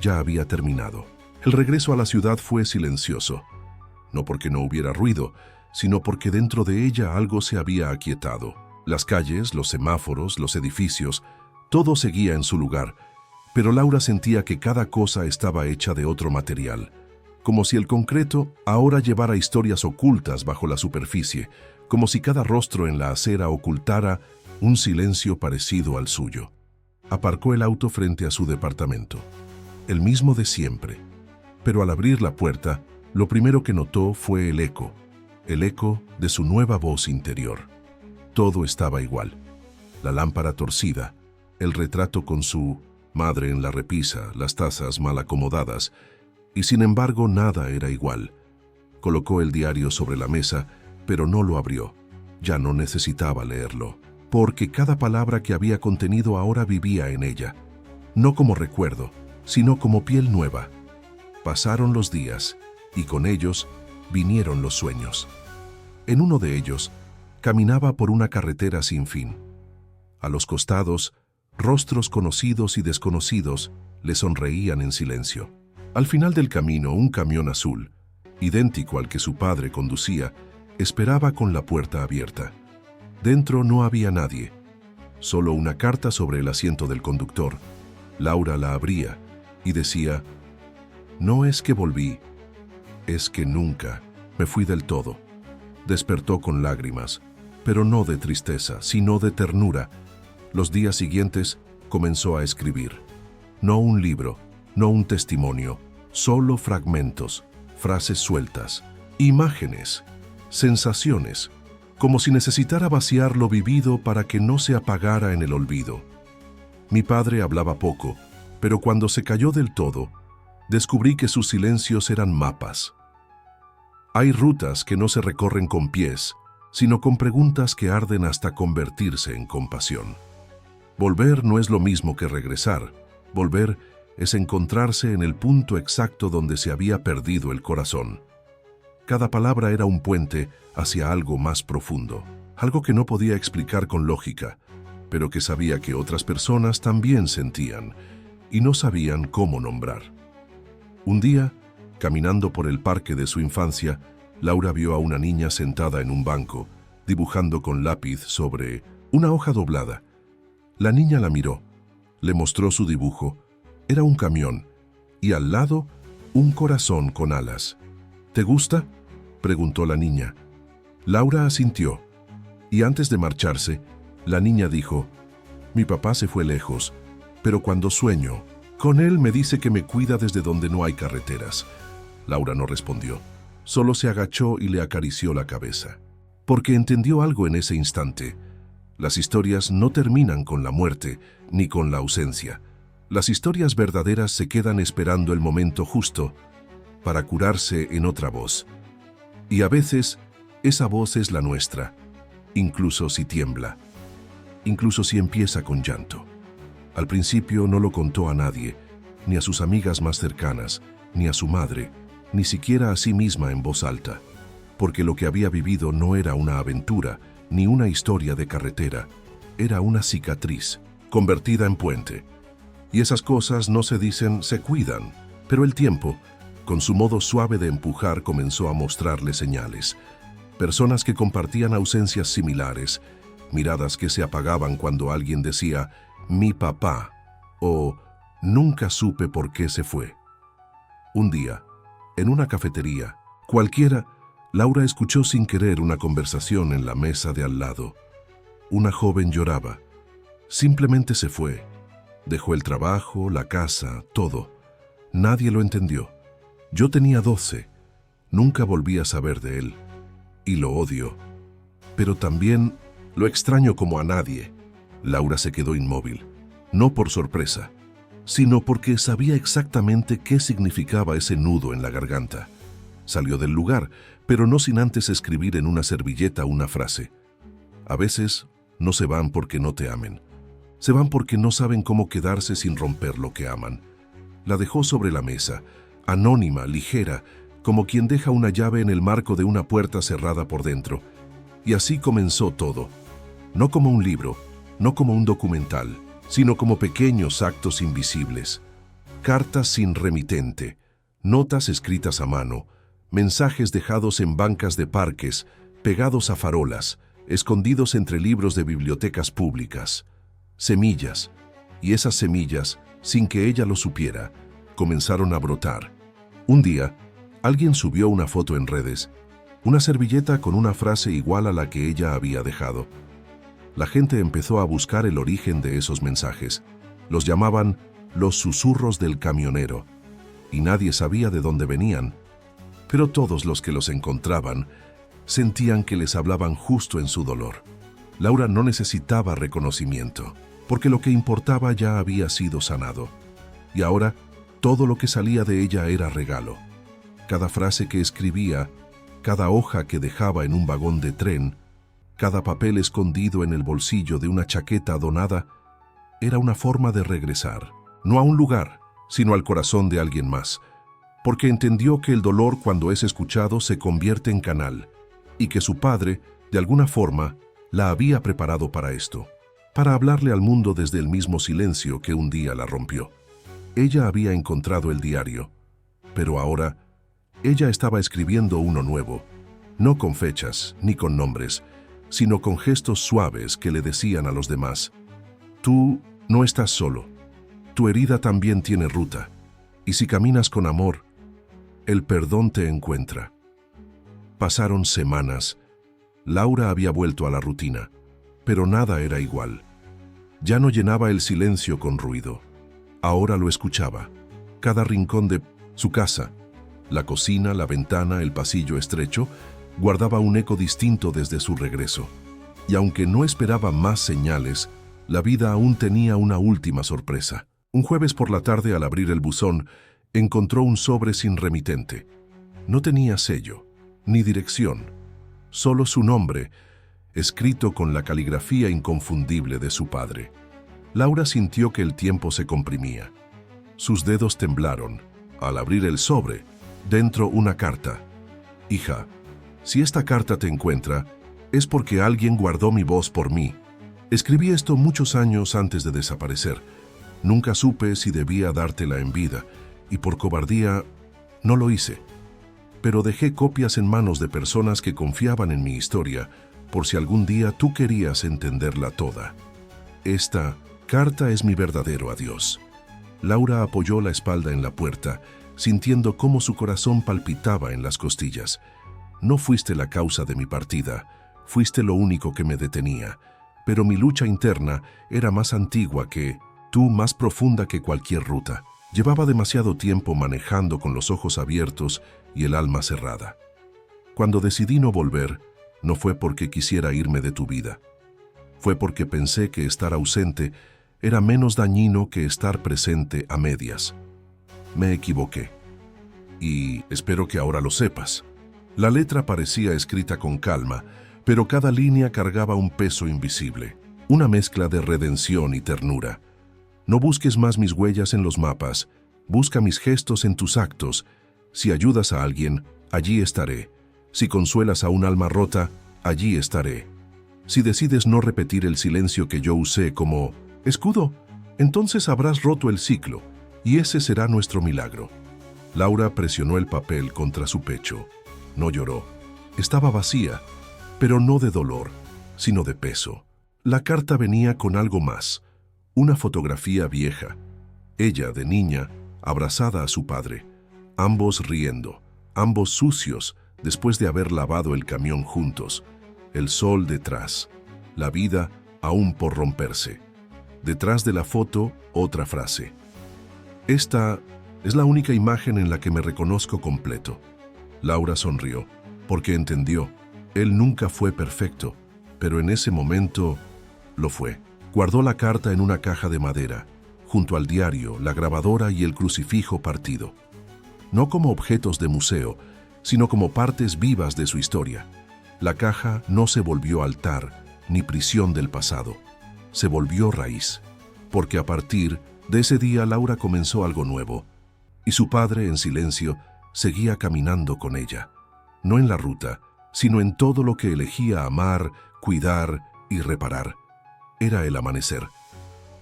ya había terminado. El regreso a la ciudad fue silencioso, no porque no hubiera ruido, sino porque dentro de ella algo se había aquietado. Las calles, los semáforos, los edificios, todo seguía en su lugar, pero Laura sentía que cada cosa estaba hecha de otro material, como si el concreto ahora llevara historias ocultas bajo la superficie, como si cada rostro en la acera ocultara un silencio parecido al suyo. Aparcó el auto frente a su departamento, el mismo de siempre, pero al abrir la puerta, lo primero que notó fue el eco de su nueva voz interior. Todo estaba igual: la lámpara torcida, el retrato con su madre en la repisa, las tazas mal acomodadas, y sin embargo nada era igual. Colocó el diario sobre la mesa, pero no lo abrió. Ya no necesitaba leerlo, porque cada palabra que había contenido ahora vivía en ella, no como recuerdo, sino como piel nueva. Pasaron los días, y con ellos vinieron los sueños. En uno de ellos, caminaba por una carretera sin fin. A los costados, rostros conocidos y desconocidos le sonreían en silencio. Al final del camino, un camión azul, idéntico al que su padre conducía, esperaba con la puerta abierta. Dentro no había nadie, solo una carta sobre el asiento del conductor. Laura la abría y decía: no es que volví, es que nunca me fui del todo. Despertó con lágrimas, pero no de tristeza, sino de ternura. Los días siguientes comenzó a escribir. No un libro, no un testimonio, solo fragmentos, frases sueltas, imágenes, sensaciones, como si necesitara vaciar lo vivido para que no se apagara en el olvido. Mi padre hablaba poco, pero cuando se calló del todo, descubrí que sus silencios eran mapas. Hay rutas que no se recorren con pies, sino con preguntas que arden hasta convertirse en compasión. Volver no es lo mismo que regresar. Volver es encontrarse en el punto exacto donde se había perdido el corazón. Cada palabra era un puente hacia algo más profundo, algo que no podía explicar con lógica, pero que sabía que otras personas también sentían y no sabían cómo nombrar. Un día, caminando por el parque de su infancia, Laura vio a una niña sentada en un banco, dibujando con lápiz sobre una hoja doblada. La niña la miró, le mostró su dibujo. Era un camión, y al lado, un corazón con alas. ¿Te gusta?, preguntó la niña. Laura asintió, y antes de marcharse, la niña dijo: «Mi papá se fue lejos, pero cuando sueño con él me dice que me cuida desde donde no hay carreteras». Laura no respondió, solo se agachó y le acarició la cabeza, porque entendió algo en ese instante. Las historias no terminan con la muerte ni con la ausencia. Las historias verdaderas se quedan esperando el momento justo para curarse en otra voz. Y a veces, esa voz es la nuestra, incluso si tiembla, incluso si empieza con llanto. Al principio no lo contó a nadie, ni a sus amigas más cercanas, ni a su madre, ni siquiera a sí misma en voz alta, porque lo que había vivido no era una aventura, ni una historia de carretera, era una cicatriz, convertida en puente. Y esas cosas no se dicen, se cuidan, pero el tiempo, con su modo suave de empujar, comenzó a mostrarle señales. Personas que compartían ausencias similares, miradas que se apagaban cuando alguien decía «mi papá» o «nunca supe por qué se fue». Un día, en una cafetería, cualquiera, Laura escuchó sin querer una conversación en la mesa de al lado. Una joven lloraba. Simplemente se fue. Dejó el trabajo, la casa, todo. Nadie lo entendió. Yo tenía 12. Nunca volví a saber de él. Y lo odio. Pero también lo extraño como a nadie. Laura se quedó inmóvil. No por sorpresa, sino porque sabía exactamente qué significaba ese nudo en la garganta. Salió del lugar, pero no sin antes escribir en una servilleta una frase. A veces no se van porque no te amen. Se van porque no saben cómo quedarse sin romper lo que aman. La dejó sobre la mesa, anónima, ligera, como quien deja una llave en el marco de una puerta cerrada por dentro. Y así comenzó todo. No como un libro, no como un documental, sino como pequeños actos invisibles. Cartas sin remitente, notas escritas a mano, mensajes dejados en bancas de parques, pegados a farolas, escondidos entre libros de bibliotecas públicas. Semillas, y esas semillas, sin que ella lo supiera, comenzaron a brotar. Un día, alguien subió una foto en redes, una servilleta con una frase igual a la que ella había dejado. La gente empezó a buscar el origen de esos mensajes. Los llamaban los susurros del camionero, y nadie sabía de dónde venían. Pero todos los que los encontraban sentían que les hablaban justo en su dolor. Laura no necesitaba reconocimiento, porque lo que importaba ya había sido sanado. Y ahora, todo lo que salía de ella era regalo. Cada frase que escribía, cada hoja que dejaba en un vagón de tren, cada papel escondido en el bolsillo de una chaqueta donada, era una forma de regresar, no a un lugar, sino al corazón de alguien más, porque entendió que el dolor, cuando es escuchado, se convierte en canal, y que su padre, de alguna forma, la había preparado para esto, para hablarle al mundo desde el mismo silencio que un día la rompió. Ella había encontrado el diario, pero ahora ella estaba escribiendo uno nuevo, no con fechas ni con nombres, sino con gestos suaves que le decían a los demás: «Tú no estás solo, tu herida también tiene ruta, y si caminas con amor, el perdón te encuentra». Pasaron semanas. Laura había vuelto a la rutina, pero nada era igual. Ya no llenaba el silencio con ruido. Ahora lo escuchaba. Cada rincón de su casa, la cocina, la ventana, el pasillo estrecho, guardaba un eco distinto desde su regreso. Y aunque no esperaba más señales, la vida aún tenía una última sorpresa. Un jueves por la tarde, al abrir el buzón, encontró un sobre sin remitente. No tenía sello, ni dirección, solo su nombre, escrito con la caligrafía inconfundible de su padre. Laura sintió que el tiempo se comprimía. Sus dedos temblaron. Al abrir el sobre, dentro una carta. Hija, si esta carta te encuentra, es porque alguien guardó mi voz por mí. Escribí esto muchos años antes de desaparecer. Nunca supe si debía dártela en vida, y por cobardía no lo hice. Pero dejé copias en manos de personas que confiaban en mi historia, por si algún día tú querías entenderla toda. Esta carta es mi verdadero adiós. Laura apoyó la espalda en la puerta, sintiendo cómo su corazón palpitaba en las costillas. No fuiste la causa de mi partida, fuiste lo único que me detenía, pero mi lucha interna era más antigua que tú, más profunda que cualquier ruta. Llevaba demasiado tiempo manejando con los ojos abiertos y el alma cerrada. Cuando decidí no volver, no fue porque quisiera irme de tu vida. Fue porque pensé que estar ausente era menos dañino que estar presente a medias. Me equivoqué. Y espero que ahora lo sepas. La letra parecía escrita con calma, pero cada línea cargaba un peso invisible, una mezcla de redención y ternura. No busques más mis huellas en los mapas, busca mis gestos en tus actos. Si ayudas a alguien, allí estaré. Si consuelas a un alma rota, allí estaré. Si decides no repetir el silencio que yo usé como escudo, entonces habrás roto el ciclo, y ese será nuestro milagro. Laura presionó el papel contra su pecho. No lloró. Estaba vacía, pero no de dolor, sino de peso. La carta venía con algo más. Una fotografía vieja. Ella, de niña, abrazada a su padre. Ambos riendo, ambos sucios, después de haber lavado el camión juntos. El sol detrás. La vida aún por romperse. Detrás de la foto, otra frase. Esta es la única imagen en la que me reconozco completo. Laura sonrió, porque entendió. Él nunca fue perfecto, pero en ese momento lo fue. Guardó la carta en una caja de madera, junto al diario, la grabadora y el crucifijo partido. No como objetos de museo, sino como partes vivas de su historia. La caja no se volvió altar ni prisión del pasado. Se volvió raíz, porque a partir de ese día Laura comenzó algo nuevo, y su padre, en silencio, seguía caminando con ella, no en la ruta, sino en todo lo que elegía amar, cuidar y reparar. Era el amanecer,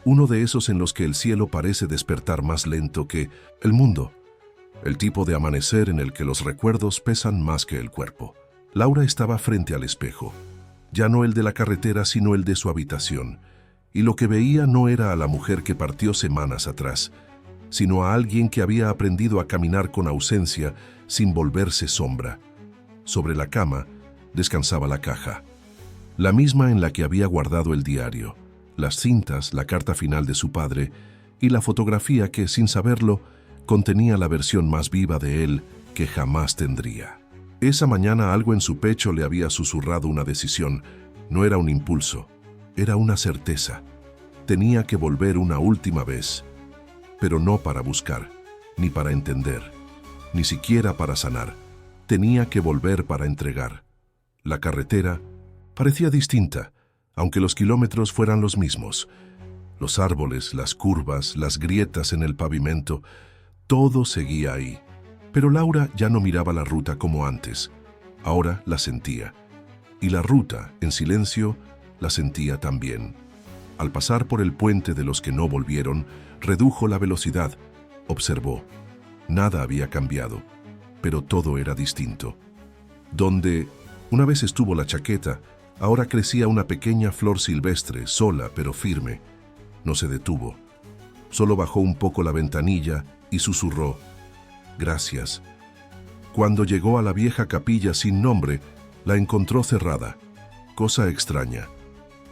uno de esos en los que el cielo parece despertar más lento que el mundo, el tipo de amanecer en el que los recuerdos pesan más que el cuerpo. Laura estaba frente al espejo, ya no el de la carretera, sino el de su habitación, y lo que veía no era a la mujer que partió semanas atrás, sino a alguien que había aprendido a caminar con ausencia sin volverse sombra. Sobre la cama descansaba la caja, la misma en la que había guardado el diario, las cintas, la carta final de su padre y la fotografía que, sin saberlo, contenía la versión más viva de él que jamás tendría. Esa mañana algo en su pecho le había susurrado una decisión. No era un impulso, era una certeza. Tenía que volver una última vez, pero no para buscar, ni para entender, ni siquiera para sanar. Tenía que volver para entregar. La carretera parecía distinta, aunque los kilómetros fueran los mismos. Los árboles, las curvas, las grietas en el pavimento, todo seguía ahí. Pero Laura ya no miraba la ruta como antes. Ahora la sentía. Y la ruta, en silencio, la sentía también. Al pasar por el puente de los que no volvieron, redujo la velocidad. Observó. Nada había cambiado, pero todo era distinto. Donde una vez estuvo la chaqueta, ahora crecía una pequeña flor silvestre, sola pero firme. No se detuvo. Solo bajó un poco la ventanilla y susurró: «Gracias». Cuando llegó a la vieja capilla sin nombre, la encontró cerrada. Cosa extraña.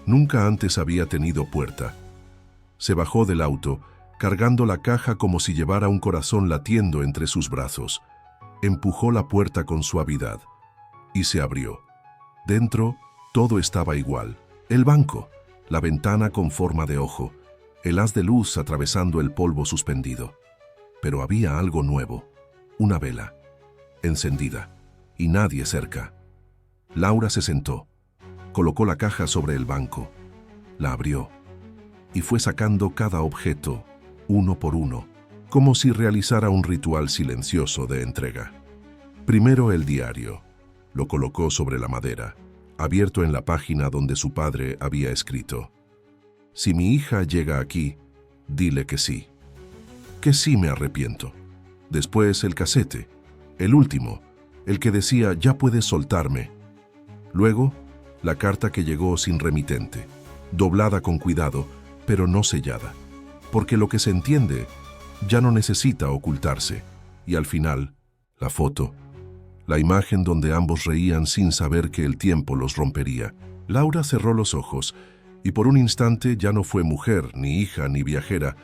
Nunca antes había tenido puerta. Se bajó del auto, cargando la caja como si llevara un corazón latiendo entre sus brazos. Empujó la puerta con suavidad y se abrió. Dentro, todo estaba igual. El banco, la ventana con forma de ojo, el haz de luz atravesando el polvo suspendido. Pero había algo nuevo, una vela, encendida, y nadie cerca. Laura se sentó, colocó la caja sobre el banco, la abrió, y fue sacando cada objeto, uno por uno, como si realizara un ritual silencioso de entrega. Primero el diario, Lo colocó sobre la madera, abierto en la página donde su padre había escrito: «Si mi hija llega aquí, dile que sí. Que sí me arrepiento». Después el casete, el último, el que decía: «Ya puedes soltarme». Luego, la carta que llegó sin remitente, doblada con cuidado, pero no sellada, porque lo que se entiende ya no necesita ocultarse. Y al final, la foto, la imagen donde ambos reían sin saber que el tiempo los rompería. Laura cerró los ojos y por un instante ya no fue mujer, ni hija, ni viajera,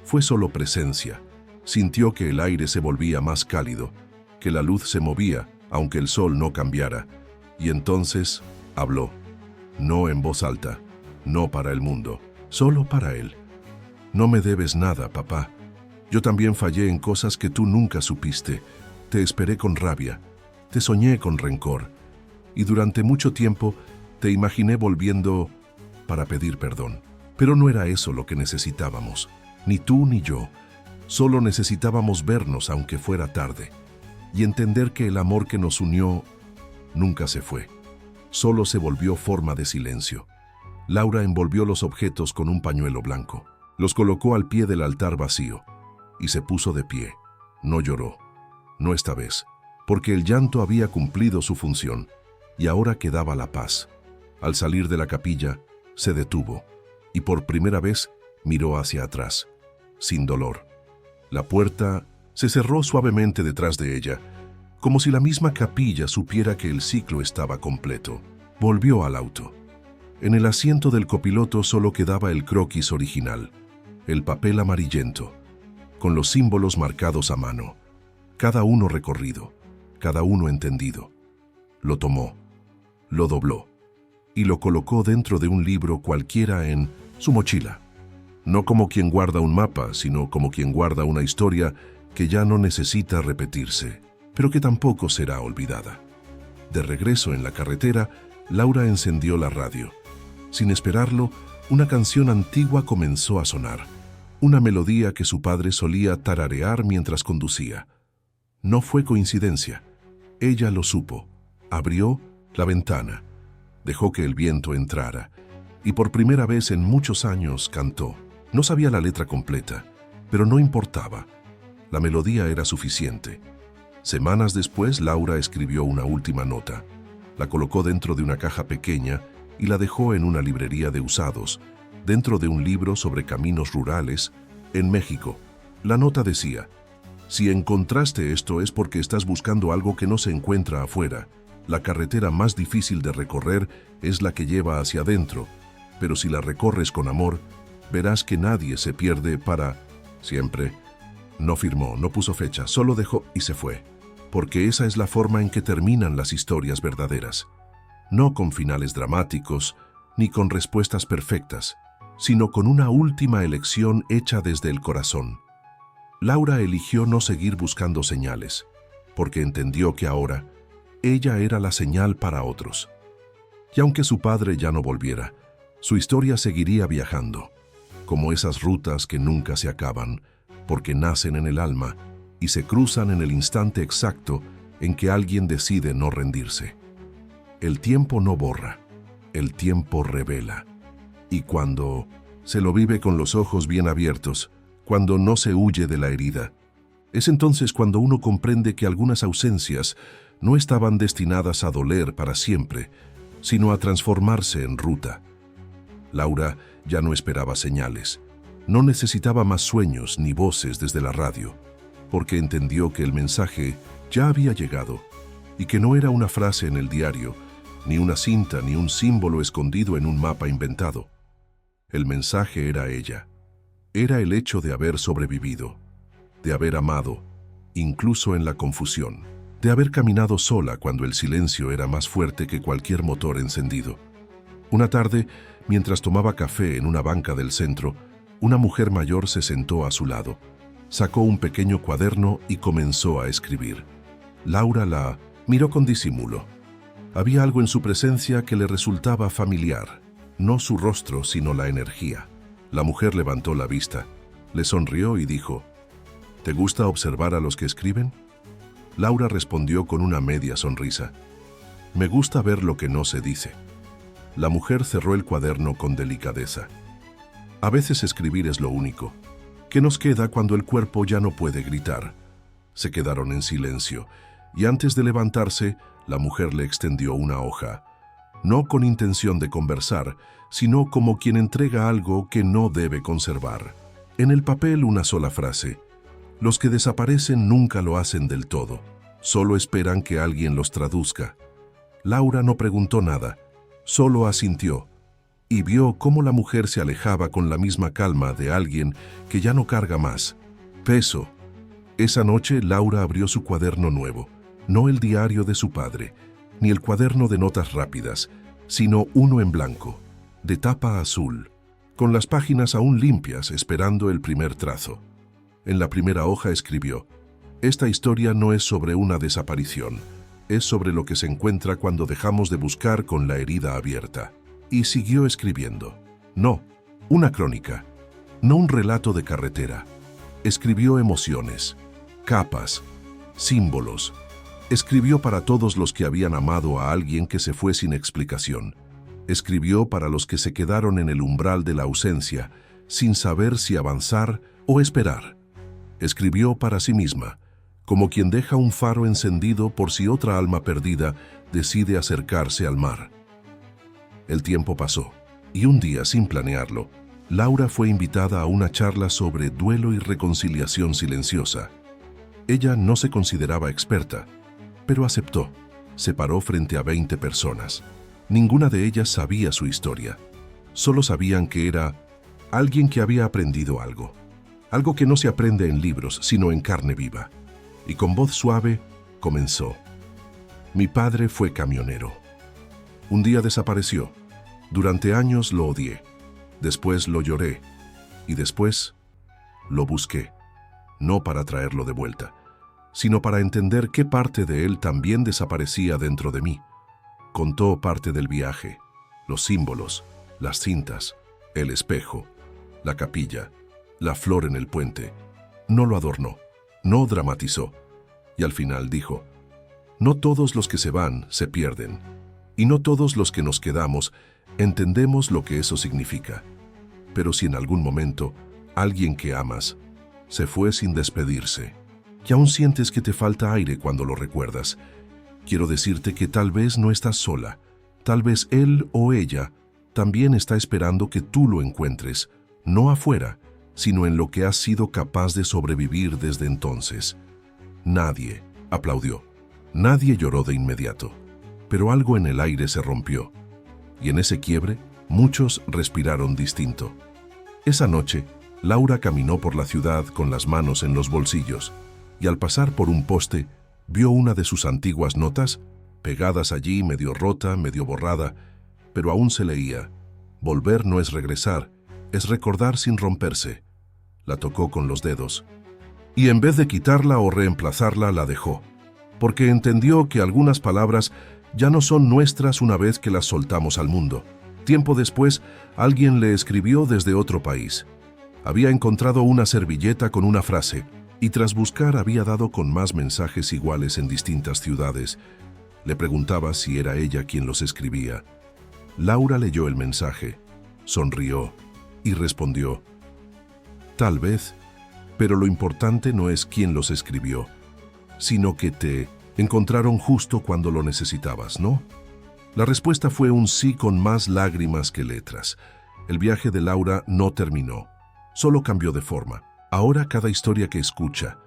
fue solo presencia. Sintió que el aire se volvía más cálido, que la luz se movía, aunque el sol no cambiara. Y entonces habló, no en voz alta, no para el mundo, solo para él. «No me debes nada, papá. Yo también fallé en cosas que tú nunca supiste. Te esperé con rabia, te soñé con rencor, y durante mucho tiempo te imaginé volviendo para pedir perdón. Pero no era eso lo que necesitábamos, ni tú ni yo. Solo necesitábamos vernos aunque fuera tarde, y entender que el amor que nos unió nunca se fue. Solo se volvió forma de silencio». Laura envolvió los objetos con un pañuelo blanco. Los colocó al pie del altar vacío y se puso de pie. No lloró, no esta vez, porque el llanto había cumplido su función y ahora quedaba la paz. Al salir de la capilla, se detuvo y por primera vez miró hacia atrás, sin dolor. La puerta se cerró suavemente detrás de ella, como si la misma capilla supiera que el ciclo estaba completo. Volvió al auto. En el asiento del copiloto solo quedaba el croquis original, el papel amarillento, con los símbolos marcados a mano, cada uno recorrido, cada uno entendido. Lo tomó, lo dobló y lo colocó dentro de un libro cualquiera en su mochila. No como quien guarda un mapa, sino como quien guarda una historia que ya no necesita repetirse, pero que tampoco será olvidada. De regreso en la carretera, Laura encendió la radio. Sin esperarlo, una canción antigua comenzó a sonar, una melodía que su padre solía tararear mientras conducía. No fue coincidencia. Ella lo supo. Abrió la ventana, dejó que el viento entrara y por primera vez en muchos años cantó. No sabía la letra completa, pero no importaba. La melodía era suficiente. Semanas después, Laura escribió una última nota. La colocó dentro de una caja pequeña y la dejó en una librería de usados, dentro de un libro sobre caminos rurales, en México. La nota decía: «Si encontraste esto es porque estás buscando algo que no se encuentra afuera. La carretera más difícil de recorrer es la que lleva hacia adentro, pero si la recorres con amor, verás que nadie se pierde para siempre». No firmó, no puso fecha, solo dejó y se fue, porque esa es la forma en que terminan las historias verdaderas. No con finales dramáticos, ni con respuestas perfectas, sino con una última elección hecha desde el corazón. Laura eligió no seguir buscando señales, porque entendió que ahora ella era la señal para otros. Y aunque su padre ya no volviera, su historia seguiría viajando, como esas rutas que nunca se acaban, porque nacen en el alma y se cruzan en el instante exacto en que alguien decide no rendirse. El tiempo no borra, el tiempo revela. Y cuando se lo vive con los ojos bien abiertos, cuando no se huye de la herida, es entonces cuando uno comprende que algunas ausencias no estaban destinadas a doler para siempre, sino a transformarse en ruta. Laura ya no esperaba señales, no necesitaba más sueños ni voces desde la radio, porque entendió que el mensaje ya había llegado y que no era una frase en el diario, ni una cinta, ni un símbolo escondido en un mapa inventado. El mensaje era ella. Era el hecho de haber sobrevivido, de haber amado, incluso en la confusión, de haber caminado sola cuando el silencio era más fuerte que cualquier motor encendido. Una tarde, mientras tomaba café en una banca del centro, una mujer mayor se sentó a su lado, sacó un pequeño cuaderno y comenzó a escribir. Laura la miró con disimulo. Había algo en su presencia que le resultaba familiar, no su rostro, sino la energía. La mujer levantó la vista, le sonrió y dijo: «¿Te gusta observar a los que escriben?». Laura respondió con una media sonrisa: Me gusta ver lo que no se dice. La mujer cerró el cuaderno con delicadeza. A veces escribir es lo único. ¿Qué nos queda cuando el cuerpo ya no puede gritar? Se quedaron en silencio, y antes de levantarse, la mujer le extendió una hoja. No con intención de conversar, sino como quien entrega algo que no debe conservar. En el papel una sola frase: los que desaparecen nunca lo hacen del todo, solo esperan que alguien los traduzca. Laura no preguntó nada, solo asintió, y vio cómo la mujer se alejaba con la misma calma de alguien que ya no carga más peso. Esa noche Laura abrió su cuaderno nuevo, no el diario de su padre, ni el cuaderno de notas rápidas, sino uno en blanco, de tapa azul, con las páginas aún limpias, esperando el primer trazo. En la primera hoja escribió: esta historia no es sobre una desaparición, es sobre lo que se encuentra cuando dejamos de buscar con la herida abierta. Y siguió escribiendo. No, una crónica, no un relato de carretera. Escribió emociones, capas, símbolos. Escribió para todos los que habían amado a alguien que se fue sin explicación. Escribió para los que se quedaron en el umbral de la ausencia, sin saber si avanzar o esperar. Escribió para sí misma, como quien deja un faro encendido por si otra alma perdida decide acercarse al mar. El tiempo pasó, y un día, sin planearlo, Laura fue invitada a una charla sobre duelo y reconciliación silenciosa. Ella no se consideraba experta, pero aceptó. Se paró frente a 20 personas. Ninguna de ellas sabía su historia. Solo sabían que era alguien que había aprendido algo. Algo que no se aprende en libros, sino en carne viva. Y con voz suave comenzó. Mi padre fue camionero. Un día desapareció. Durante años lo odié. Después lo lloré. Y después lo busqué. No para traerlo de vuelta, sino para entender qué parte de él también desaparecía dentro de mí. Contó parte del viaje, los símbolos, las cintas, el espejo, la capilla, la flor en el puente. No lo adornó, no dramatizó. Y al final dijo: no todos los que se van se pierden, y no todos los que nos quedamos entendemos lo que eso significa. Pero si en algún momento alguien que amas se fue sin despedirse, y aún sientes que te falta aire cuando lo recuerdas, quiero decirte que tal vez no estás sola. Tal vez él o ella también está esperando que tú lo encuentres, no afuera, sino en lo que has sido capaz de sobrevivir desde entonces. Nadie aplaudió, nadie lloró de inmediato, pero algo en el aire se rompió, y en ese quiebre muchos respiraron distinto. Esa noche, Laura caminó por la ciudad con las manos en los bolsillos, y al pasar por un poste, vio una de sus antiguas notas, pegadas allí, medio rota, medio borrada, pero aún se leía: volver no es regresar, es recordar sin romperse. La tocó con los dedos, y en vez de quitarla o reemplazarla, la dejó, porque entendió que algunas palabras ya no son nuestras una vez que las soltamos al mundo. Tiempo después, alguien le escribió desde otro país. Había encontrado una servilleta con una frase, y tras buscar había dado con más mensajes iguales en distintas ciudades. Le preguntaba si era ella quien los escribía. Laura leyó el mensaje, sonrió y respondió: tal vez, pero lo importante no es quién los escribió, sino que te encontraron justo cuando lo necesitabas, ¿no? La respuesta fue un sí con más lágrimas que letras. El viaje de Laura no terminó, solo cambió de forma. Ahora cada historia que escucha,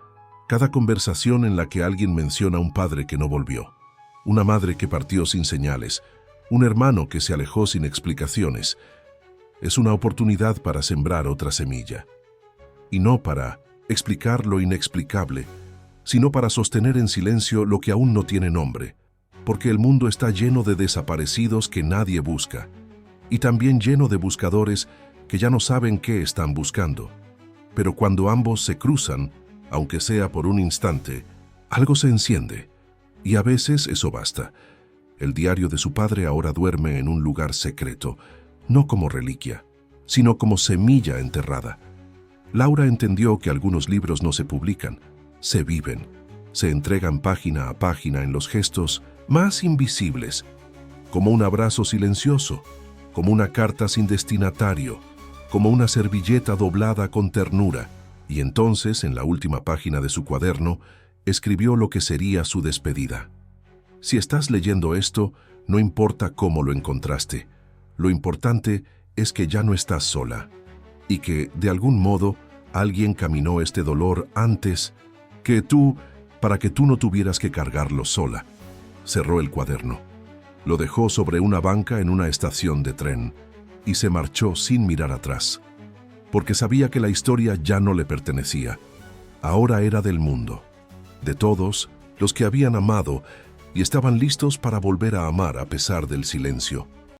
cada conversación en la que alguien menciona a un padre que no volvió, una madre que partió sin señales, un hermano que se alejó sin explicaciones, es una oportunidad para sembrar otra semilla. Y no para explicar lo inexplicable, sino para sostener en silencio lo que aún no tiene nombre, porque el mundo está lleno de desaparecidos que nadie busca, y también lleno de buscadores que ya no saben qué están buscando. Pero cuando ambos se cruzan, aunque sea por un instante, algo se enciende, y a veces eso basta. El diario de su padre ahora duerme en un lugar secreto, no como reliquia, sino como semilla enterrada. Laura entendió que algunos libros no se publican, se viven, se entregan página a página en los gestos, más invisibles, como un abrazo silencioso, como una carta sin destinatario, como una servilleta doblada con ternura, y entonces, en la última página de su cuaderno, escribió lo que sería su despedida. Si estás leyendo esto, no importa cómo lo encontraste, lo importante es que ya no estás sola, y que, de algún modo, alguien caminó este dolor antes que tú, para que tú no tuvieras que cargarlo sola. Cerró el cuaderno, lo dejó sobre una banca en una estación de tren y se marchó sin mirar atrás, porque sabía que la historia ya no le pertenecía. Ahora era del mundo, de todos los que habían amado y estaban listos para volver a amar a pesar del silencio.